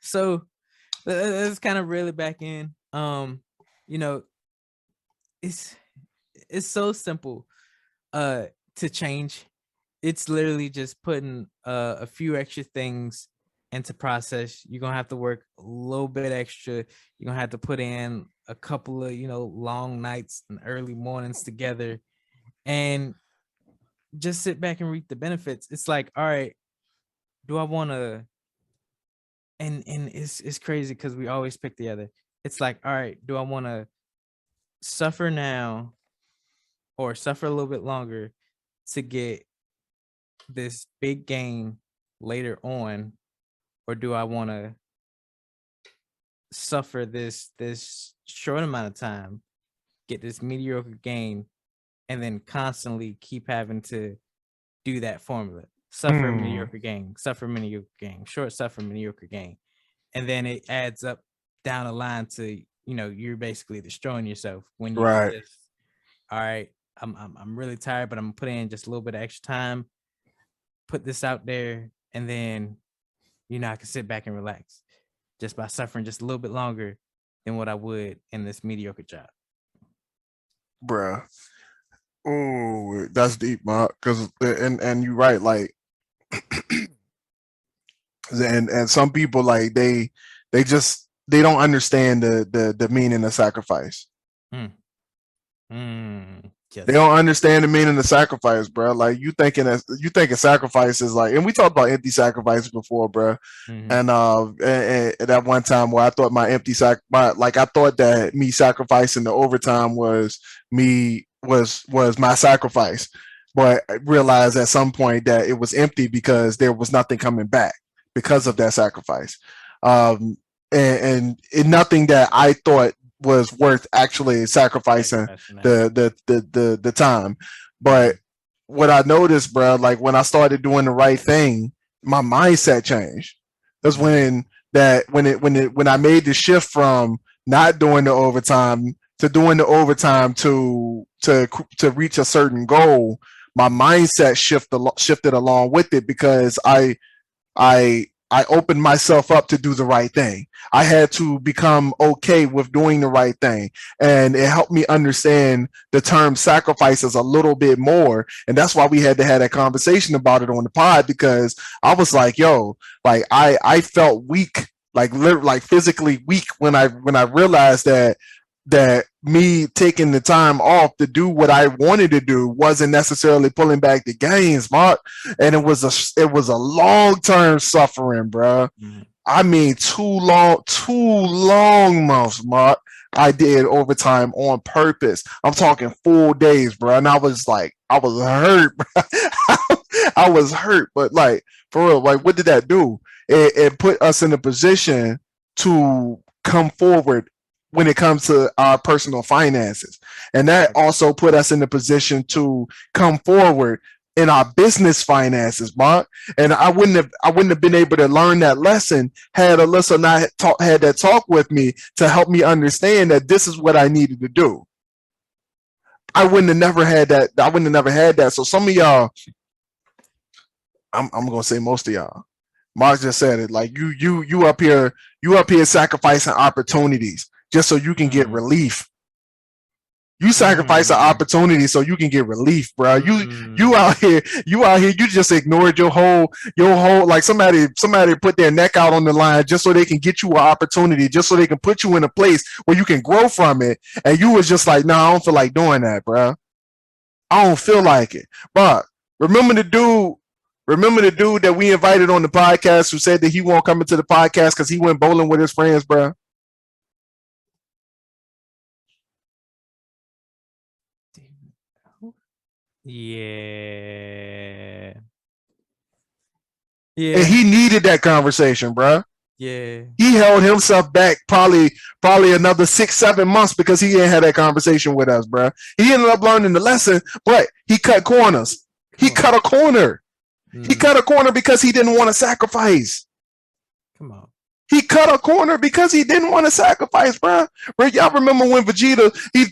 So let's kind of reel it back in. You know, it's so simple to change. It's literally just putting a few extra things into process. You're gonna have to work a little bit extra. You're gonna have to put in a couple of, long nights and early mornings together, and just sit back and reap the benefits. It's like, all right, do I want to? And it's crazy because we always pick the other. It's like, all right, do I want to suffer now or suffer a little bit longer to get this big gain later on, or do I want to suffer this short amount of time, get this mediocre gain, and then constantly keep having to do that formula? Suffer mediocre gain, suffer mediocre gain, short suffer mediocre gain, and then it adds up down the line to you're basically destroying yourself when you just, all right, I'm really tired, but I'm gonna put in just a little bit of extra time, put this out there, and then I can sit back and relax just by suffering just a little bit longer than what I would in this mediocre job. Bruh. Oh, that's deep, Mark. Because and you're right, like, and some people, like, they don't understand the meaning of sacrifice. They don't understand the meaning of sacrifice, bro. Like, you thinking sacrifice is like, and we talked about empty sacrifice before, bro. And at one time where I thought my empty I thought that me sacrificing the overtime was my sacrifice, but I realized at some point that it was empty because there was nothing coming back because of that sacrifice, and nothing that I thought was worth actually sacrificing the time. But what I noticed, bro, like when I started doing the right thing, my mindset changed. That's when I made the shift from not doing the overtime to doing the overtime to reach a certain goal. My mindset shifted along with it because I opened myself up to do the right thing. I had to become okay with doing the right thing. And it helped me understand the term sacrifices a little bit more. And that's why we had to have that conversation about it on the pod, because I was like, yo, like I felt weak, like physically weak when I realized that me taking the time off to do what I wanted to do wasn't necessarily pulling back the gains, Mark. And it was a long-term suffering, bro. I mean, 2 long months, Mark. I did overtime on purpose. I'm talking full days, bro. And I was hurt, bro. I was hurt, but like, for real, like, what did that do? It put us in a position to come forward when it comes to our personal finances. And that also put us in a position to come forward in our business finances, Mark. And I wouldn't have been able to learn that lesson had Alyssa not had that talk with me to help me understand that this is what I needed to do. I wouldn't have never had that. So some of y'all, I'm gonna say most of y'all, Mark just said it, like you up here sacrificing opportunities just so you can get relief. You sacrifice an opportunity so you can get relief, bro. You out here, you just ignored your whole, like somebody put their neck out on the line just so they can get you an opportunity, just so they can put you in a place where you can grow from it. And you was just like, no, I don't feel like doing that, bro. I don't feel like it. But Remember the dude. Remember the dude that we invited on the podcast who said that he won't come into the podcast because he went bowling with his friends, bro. Yeah. And he needed that conversation, bro. Yeah. He held himself back probably another 6-7 months because he didn't have that conversation with us, bro. He ended up learning the lesson, but he cut corners. He cut a corner. He cut a corner because he didn't want to sacrifice. Come on. He cut a corner because he didn't want to sacrifice, bro. Y'all remember when Vegeta he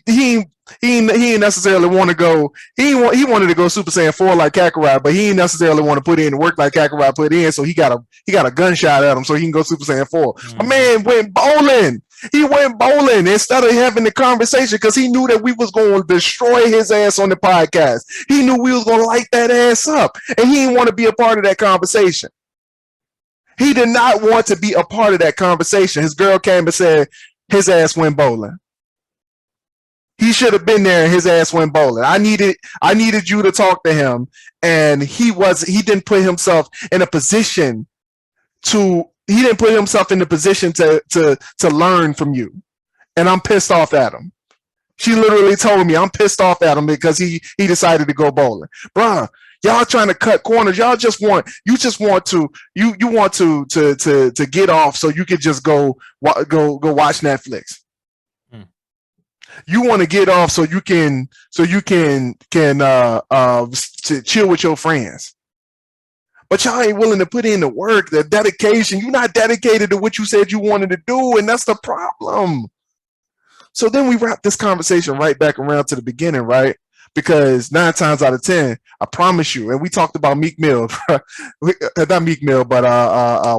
didn't necessarily want to go. He wanted to go Super Saiyan 4 like Kakarot, but he didn't necessarily want to put in the work like Kakarot put in. So he got a gunshot at him so he can go Super Saiyan 4. My man went bowling. He went bowling instead of having the conversation because he knew that we was going to destroy his ass on the podcast. He knew we was going to light that ass up, and he didn't want to be a part of that conversation. He did not want to be a part of that conversation. His girl came and said his ass went bowling. He should have been there and his ass went bowling. I needed you to talk to him, and he didn't put himself in a position to learn from you. And I'm pissed off at him. She literally told me I'm pissed off at him because he decided to go bowling. Bruh, y'all trying to cut corners. Y'all want to get off so you could just go watch Netflix. You want to get off so you can to chill with your friends. But y'all ain't willing to put in the work, the dedication. You're not dedicated to what you said you wanted to do, and that's the problem. So then we wrap this conversation right back around to the beginning, right? Because 9 times out of 10, I promise you, and we talked about Meek Mill, not Meek Mill, but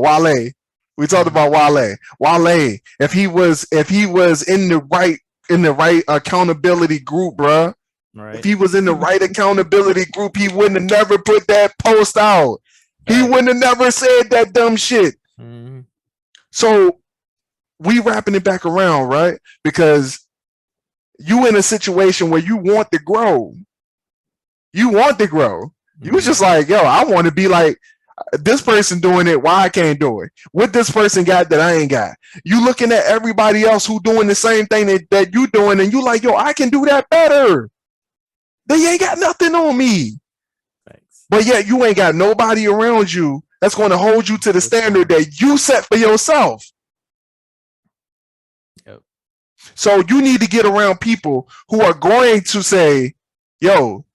Wale. We talked about Wale. Wale, if he was in the right accountability group, bruh. Right. If he was in the right accountability group, he wouldn't have never put that post out. He wouldn't have never said that dumb shit. Mm-hmm. So we wrapping it back around, right? Because you in a situation where you want to grow. You want to grow. Mm-hmm. You was just like, yo, I want to be like this person doing it. Why I can't do it? What this person got that I ain't got? You looking at everybody else who doing the same thing that you doing, and you like, yo, I can do that better. They ain't got nothing on me. Thanks. But yet you ain't got nobody around you that's going to hold you to the standard that you set for yourself. Yep. So you need to get around people who are going to say, yo,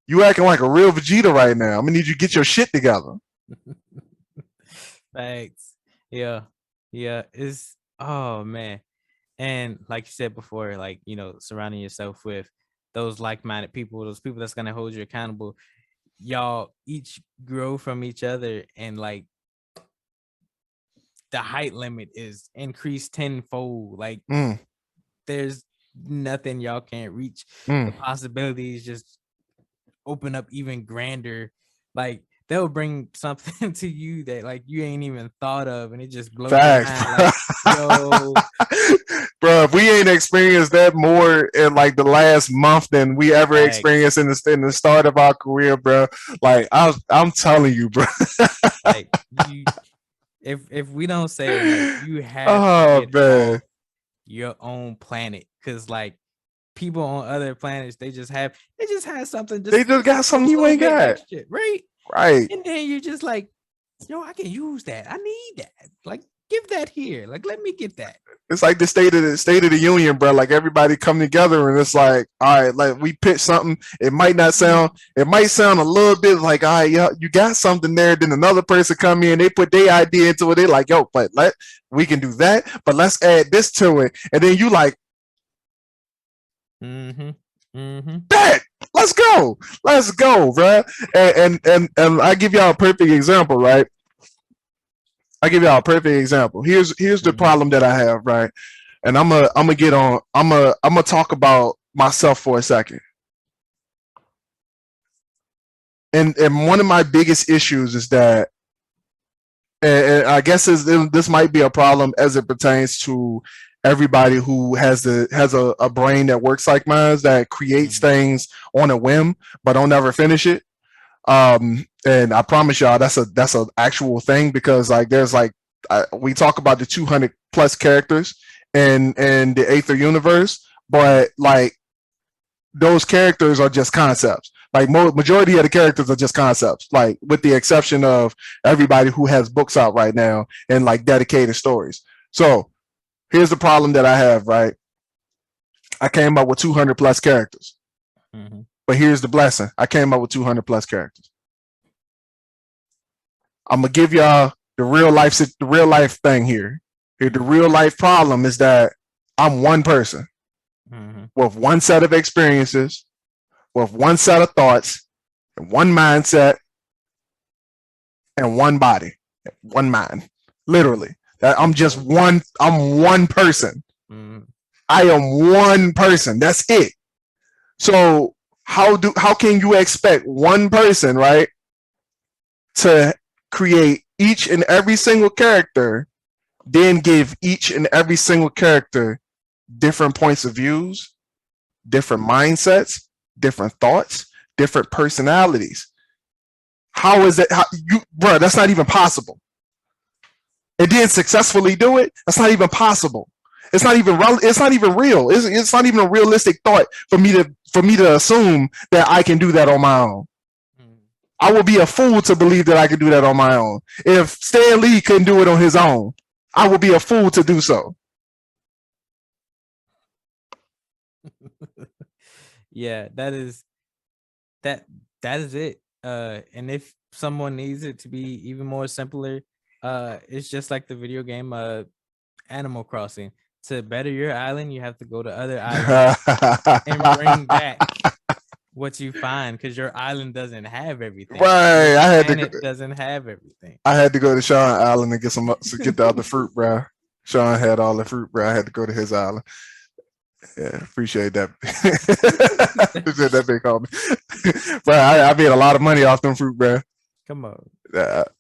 you acting like a real Vegeta right now. I'm going to need you to get your shit together. Thanks. Yeah. It's, oh man. And like you said before, like, surrounding yourself with those like-minded people, those people that's going to hold you accountable. Y'all each grow from each other, and like the height limit is increased tenfold. Like there's nothing y'all can't reach. The possibilities just open up even grander. Like they'll bring something to you that like you ain't even thought of, and it just blows your mind. Like, yo, bro, if we ain't experienced that more in like the last month than we ever experienced in the start of our career, bro. Like I'm telling you, bro. Like if we don't say it, like, you have to get off your own planet, because like people on other planets, they just have something. They just got something you ain't got, shit, right? Right. And then you're just like, I can use that. I need that. Like, give that here. Like, let me get that. It's like the state of the union, bro. Like everybody come together and it's like, all right, like we pitch something. It might sound a little bit like, all right, yeah, you got something there. Then another person come in, they put their idea into it. They like, yo, but we can do that, but let's add this to it. And then you like, bet, let's go, bro. And I give y'all a perfect example, right? Here's the problem that I have, right? And I'm gonna talk about myself for a second. And one of my biggest issues is that, and I guess this might be a problem as it pertains to everybody who has a brain that works like mine, that creates things on a whim but don't ever finish it. And I promise y'all that's an actual thing, because like there's like we talk about the 200 plus characters in the Aether universe, but like those characters are just concepts. Like majority of the characters are just concepts, like with the exception of everybody who has books out right now and like dedicated stories. So here's the problem that I have, right? I came up with 200 plus characters. Mm-hmm. But here's the blessing. I came up with 200 plus characters. I'm going to give y'all the real life thing here. The real life problem is that I'm one person with one set of experiences, with one set of thoughts, and one mindset, and one body, one mind. Literally. I'm just one. I'm one person. I am one person. That's it. So how can you expect one person, right, to create each and every single character, then give each and every single character different points of views, different mindsets, different thoughts, different personalities? How is that? Bro, that's not even possible. And then successfully do it? That's not even possible. It's not even real. It's not even real. It's not even a realistic thought for me to assume that I can do that on my own. I would be a fool to believe that I can do that on my own. If Stan Lee couldn't do it on his own, I would be a fool to do so. Yeah, that is it. And if someone needs it to be even more simpler, it's just like the video game Animal Crossing. To better your island, you have to go to other islands and bring back what you find, because your island doesn't have everything. Right, it doesn't have everything. I had to go to Sean Island and get the other fruit, bro. Sean had all the fruit, bro. I had to go to his island. Yeah, appreciate that. Appreciate that big homie. Bro, I made a lot of money off them fruit, bro. Come on. But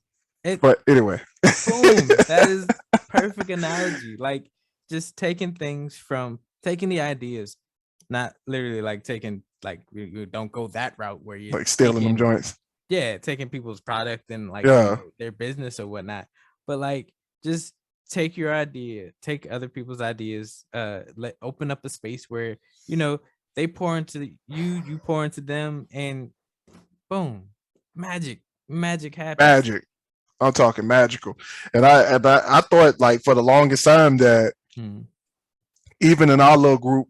anyway. Boom. That is perfect analogy. Like, just taking the ideas, not literally like taking, like, you don't go that route where you're like stealing them joints. Yeah, taking people's product and like their business or whatnot. But like, just take your idea, take other people's ideas, open up a space where, they pour into you pour into them, and boom, magic happens. Magic. I'm talking magical. And I thought, like, for the longest time that even in our little group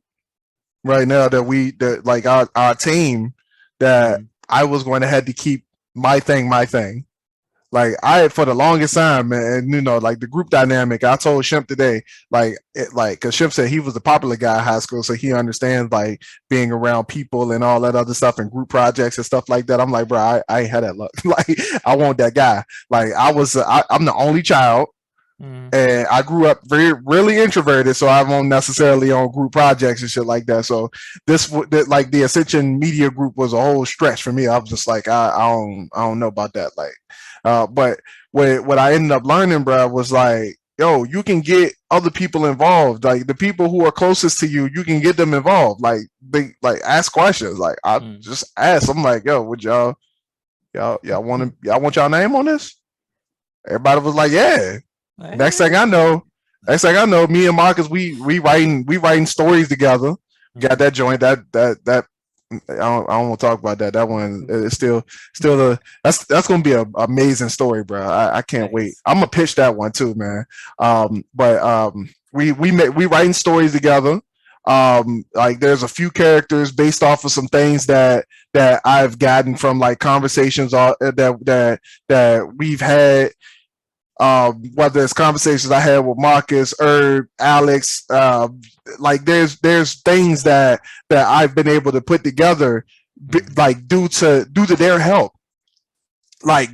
right now that like our team, that I was going to have to keep my thing. Like, for the longest time, and like the group dynamic, I told Shemp today, because Shemp said he was the popular guy in high school, so he understands like being around people and all that other stuff and group projects and stuff like that. I'm like, bro, I ain't had that luck. Like, I want that guy. Like, I'm the only child. And I grew up really introverted, so I won't necessarily on group projects and shit like that. So like the Ascension Media Group was a whole stretch for me. I was just like, I don't know about that. Like, but what I ended up learning, bro, was like, yo, you can get other people involved. Like, the people who are closest to you, you can get them involved. Like, they like ask questions. Like, I just ask. I'm like, yo, would y'all want y'all name on this? Everybody was like, yeah. Next thing I know, me and Marcus, we writing stories together. Got that joint. That I don't want to talk about that. That one is still that's gonna be an amazing story, bro. I can't wait. I'm gonna pitch that one too, man. But we writing stories together. Like, there's a few characters based off of some things that I've gotten from like conversations that we've had. Whether it's conversations I had with Marcus, Herb, Alex, like there's things that I've been able to put together, like due to their help. Like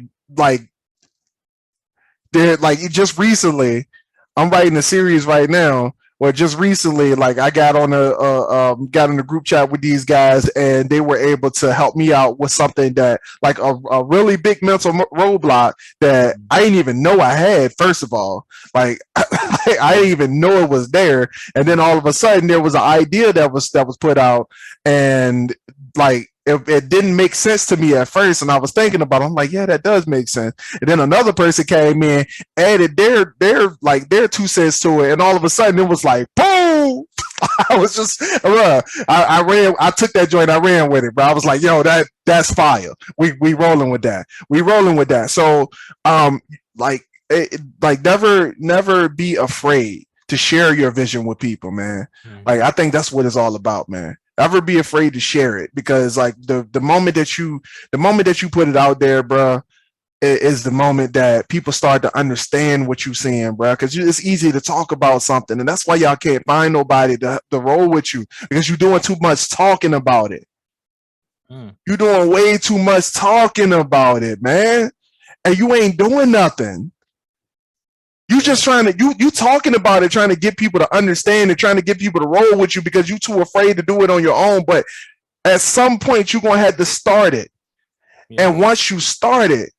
they're like, just recently, I'm writing a series right now. Well, just recently, like, I got on a group chat with these guys, and they were able to help me out with something that, like, a really big mental roadblock that I didn't even know I had. First of all, like, I didn't even know it was there, and then all of a sudden there was an idea that was put out, and like it didn't make sense to me at first, and I was thinking about it. I'm like, yeah, that does make sense. And then another person came in, added their 2 cents to it, and all of a sudden it was like, boom. I was just, I took that joint, I ran with it, but I was like, yo, that's fire. We rolling with that. So, like never be afraid to share your vision with people, man. Mhm. Like, I think that's what it's all about, man. Never be afraid to share it, because like the moment that you put it out there, bro, is the moment that people start to understand what you're saying, bro. Because it's easy to talk about something, and that's why y'all can't find nobody to roll with you, because you're doing too much talking about it. You're doing way too much talking about it, man, and you ain't doing nothing. You just trying to you talking about it, trying to get people to understand and trying to get people to roll with you because you're too afraid to do it on your own. But at some point, you're gonna have to start it, and once you start it,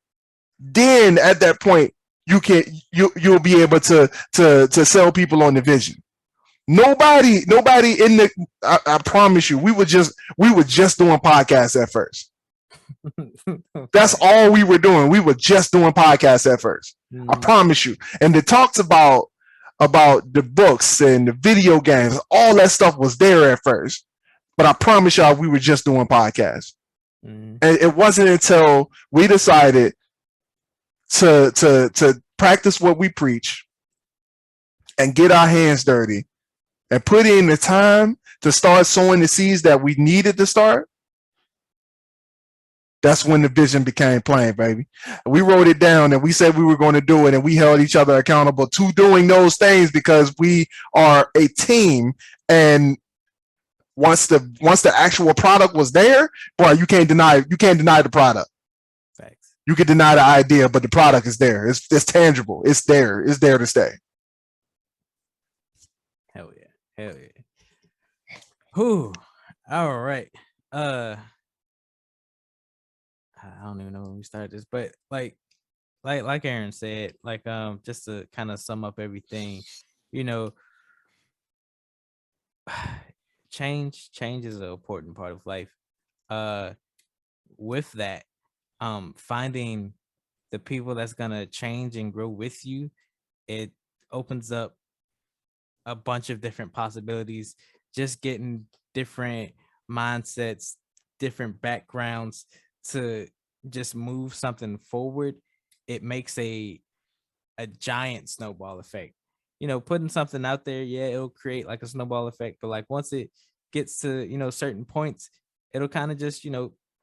then at that point you'll be able to sell people on the vision. Nobody in the I promise you, we were just doing podcasts at first. That's all we were doing. We were just doing podcasts at first. I promise you. And it talks about the books and the video games, all that stuff was there at first. But I promise y'all, we were just doing podcasts. And it wasn't until we decided to practice what we preach and get our hands dirty and put in the time to start sowing the seeds that we needed to start. That's when the vision became plain, baby. We wrote it down and we said we were going to do it, and we held each other accountable to doing those things because we are a team. And once the actual product was there, boy, you can't deny the product. Thanks. You can deny the idea, but the product is there. It's tangible. It's there. It's there to stay. Hell yeah. Whew. All right. I don't even know when we started this, but like Aaron said, like just to kind of sum up everything, change is an important part of life. With that, finding the people that's gonna change and grow with you, it opens up a bunch of different possibilities. Just getting different mindsets, different backgrounds to just move something forward, it makes a giant snowball effect. Putting something out there, it'll create like a snowball effect, but like once it gets to certain points, it'll kind of just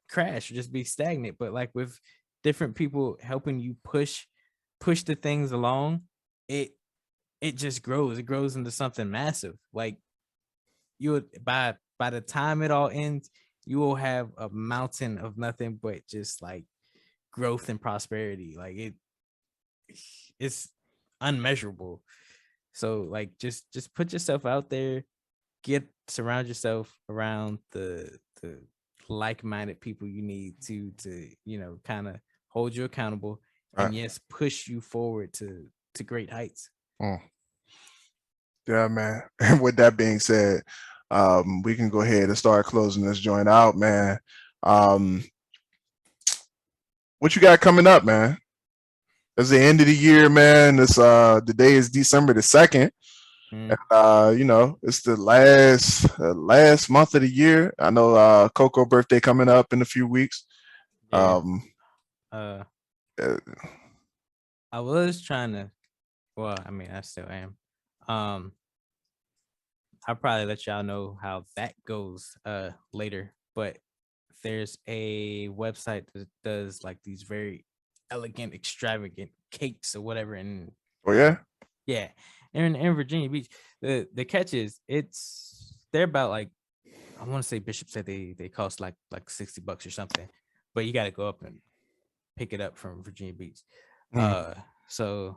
crash or just be stagnant. But like with different people helping you push the things along, it just grows. It grows into something massive. Like you by the time it all ends, you will have a mountain of nothing but just like growth and prosperity. Like it's unmeasurable. So like just put yourself out there, surround yourself around the like-minded people you need to kind of hold you accountable and yes, push you forward to great heights. Yeah, man. And with that being said, we can go ahead and start closing this joint out, man. What you got coming up, man? It's the end of the year, man. It's the day is December the 2nd. It's the last month of the year. I know Coco's birthday coming up in a few weeks. I was trying to, well, I mean, I still am. I'll probably let y'all know how that goes later, but there's a website that does like these very elegant, extravagant cakes or whatever. And yeah, in Virginia Beach. The catch is they're about like, I want to say Bishop said they cost like $60 or something, but you got to go up and pick it up from Virginia Beach. So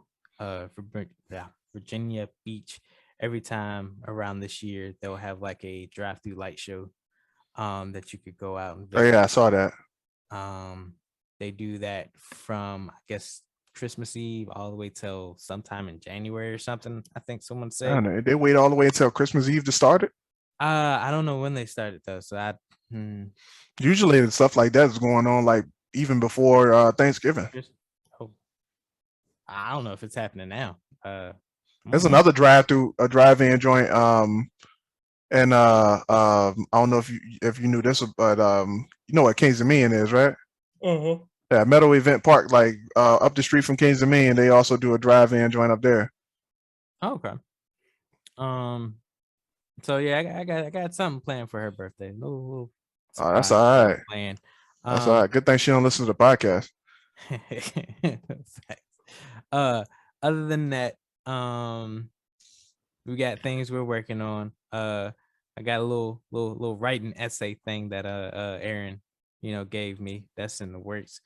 Virginia Beach, every time around this year they'll have like a drive-through light show that you could go out and visit. Oh yeah, I saw that. They do that from, I guess, Christmas Eve all the way till sometime in January or something. I think someone said. I don't know. They wait all the way until Christmas Eve to start it. I don't know when they started though, so I Usually, the stuff like that is going on like even before Thanksgiving. Oh, I don't know if it's happening now. There's another drive-in joint. And I don't know if you knew this, but you know what Kings Dominion is, right? Yeah, Meadow Event Park, like up the street from Kings Dominion, they also do a drive-in joint up there. Okay. So yeah, I got something planned for her birthday. No That's all right. Plan. That's all right. Good thing she don't listen to the podcast. Other than that, we got things we're working on. I got a little writing essay thing that Aaron, gave me. That's in the works.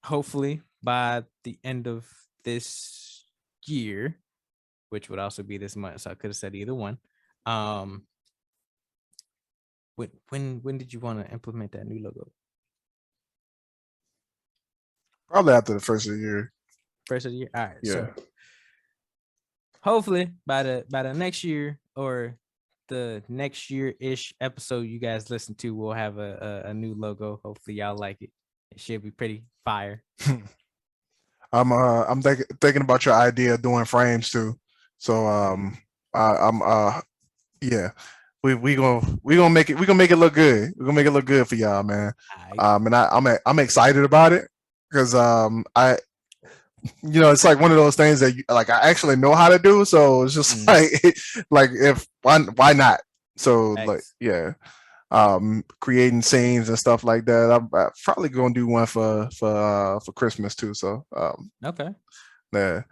Hopefully by the end of this year, which would also be this month, so I could have said either one. When did you want to implement that new logo? Probably after the first of the year. First of the year. All right. Yeah. So hopefully by the next year or the next year-ish episode you guys listen to, we'll have a new logo. Hopefully y'all like it. It should be pretty fire. I'm thinking about your idea of doing frames too. So yeah. We gonna make it look good. We're gonna make it look good for y'all, man. Right. And I'm excited about it because it's like one of those things that I actually know how to do. So it's just like if why not? So Thanks. Like yeah, creating scenes and stuff like that. I'm probably gonna do one for Christmas too. So okay, yeah.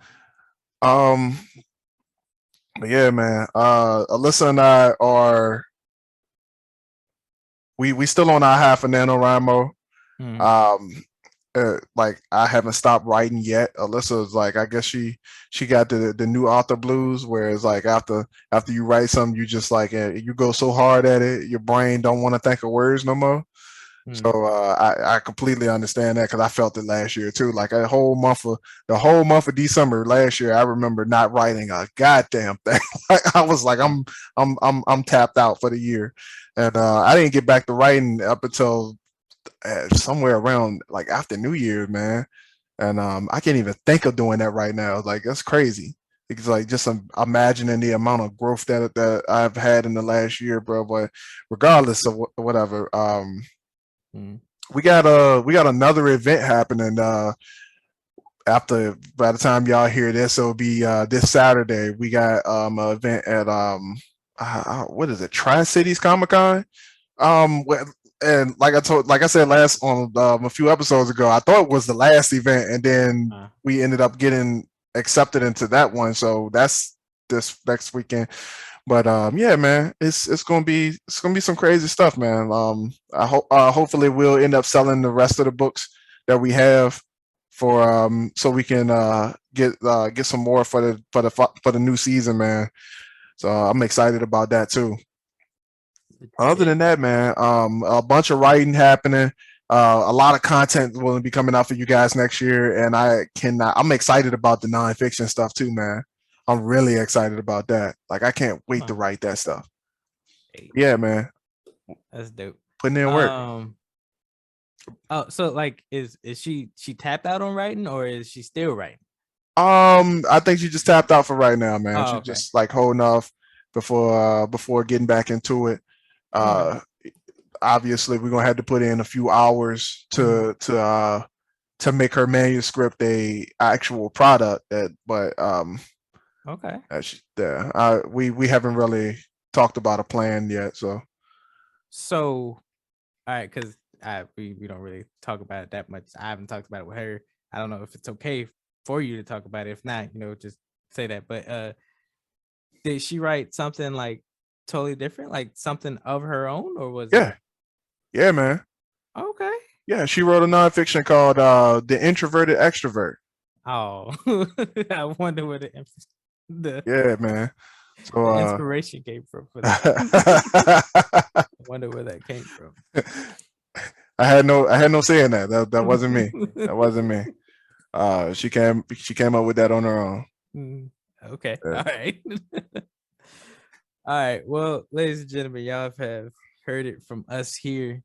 But yeah, man. Alyssa and I are we still on our half of NaNoWriMo. Like I haven't stopped writing yet. Alyssa's like, I guess she got the new author blues, whereas like after you write something, you just like you go so hard at it, your brain don't want to think of words no more. So I completely understand that because I felt it last year too. Like the whole month of December last year, I remember not writing a goddamn thing. I was like, I'm tapped out for the year, and I didn't get back to writing up until somewhere around like after New Year, man. And I can't even think of doing that right now. Like that's crazy. It's like just imagining the amount of growth that I've had in the last year, bro. But regardless of whatever, we got another event happening. By the time y'all hear this, it'll be this Saturday. We got an event at what is it? Tri-Cities Comic-Con. And like I said last on a few episodes ago, I thought it was the last event, and then we ended up getting accepted into that one. So that's this next weekend. But yeah, man, it's gonna be some crazy stuff, man. I hope hopefully we'll end up selling the rest of the books that we have for so we can get some more for the new season, man. So I'm excited about that too. Other than that, man, a bunch of writing happening. A lot of content will be coming out for you guys next year, and I'm excited about the nonfiction stuff too, man. I'm really excited about that. Like I can't wait to write that stuff. Yeah, man. That's dope. Putting in work. Oh, so like is she tapped out on writing or is she still writing? I think she just tapped out for right now, man. Oh, She's okay. just like holding off before getting back into it. Obviously we're gonna have to put in a few hours to make her manuscript a actual product but okay. We haven't really talked about a plan yet. So all right, because we don't really talk about it that much. I haven't talked about it with her. I don't know if it's okay for you to talk about it. If not, just say that. But did she write something like totally different, like something of her own, or was it? Yeah, man. Okay. Yeah, she wrote a nonfiction called The Introverted Extrovert. Oh, I wonder where the yeah, man. So the inspiration came from for that. I wonder where that came from. I had no say in that. That wasn't me. That wasn't me. She came up with that on her own. Okay. Yeah. All right. All right. Well, ladies and gentlemen, y'all have heard it from us here.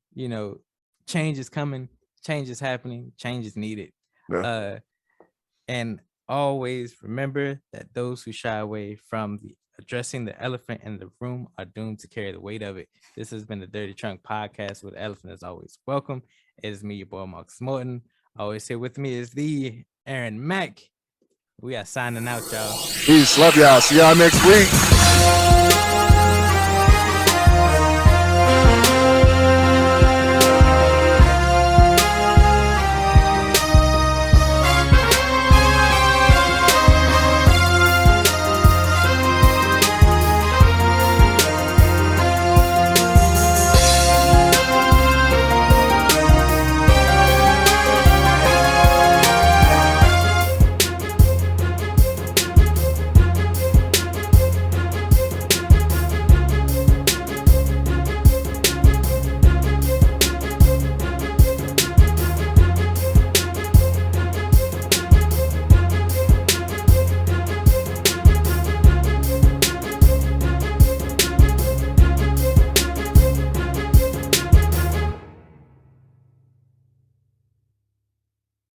Change is coming, change is happening, change is needed. Yeah. And always remember that those who shy away from addressing the elephant in the room are doomed to carry the weight of it. This has been the Dirty Trunk Podcast with Elephant as always. Welcome. It is me, your boy Marcus Morton. Always here with me is the Aaron Mack. We are signing out, y'all. Peace. Love y'all. See y'all next week.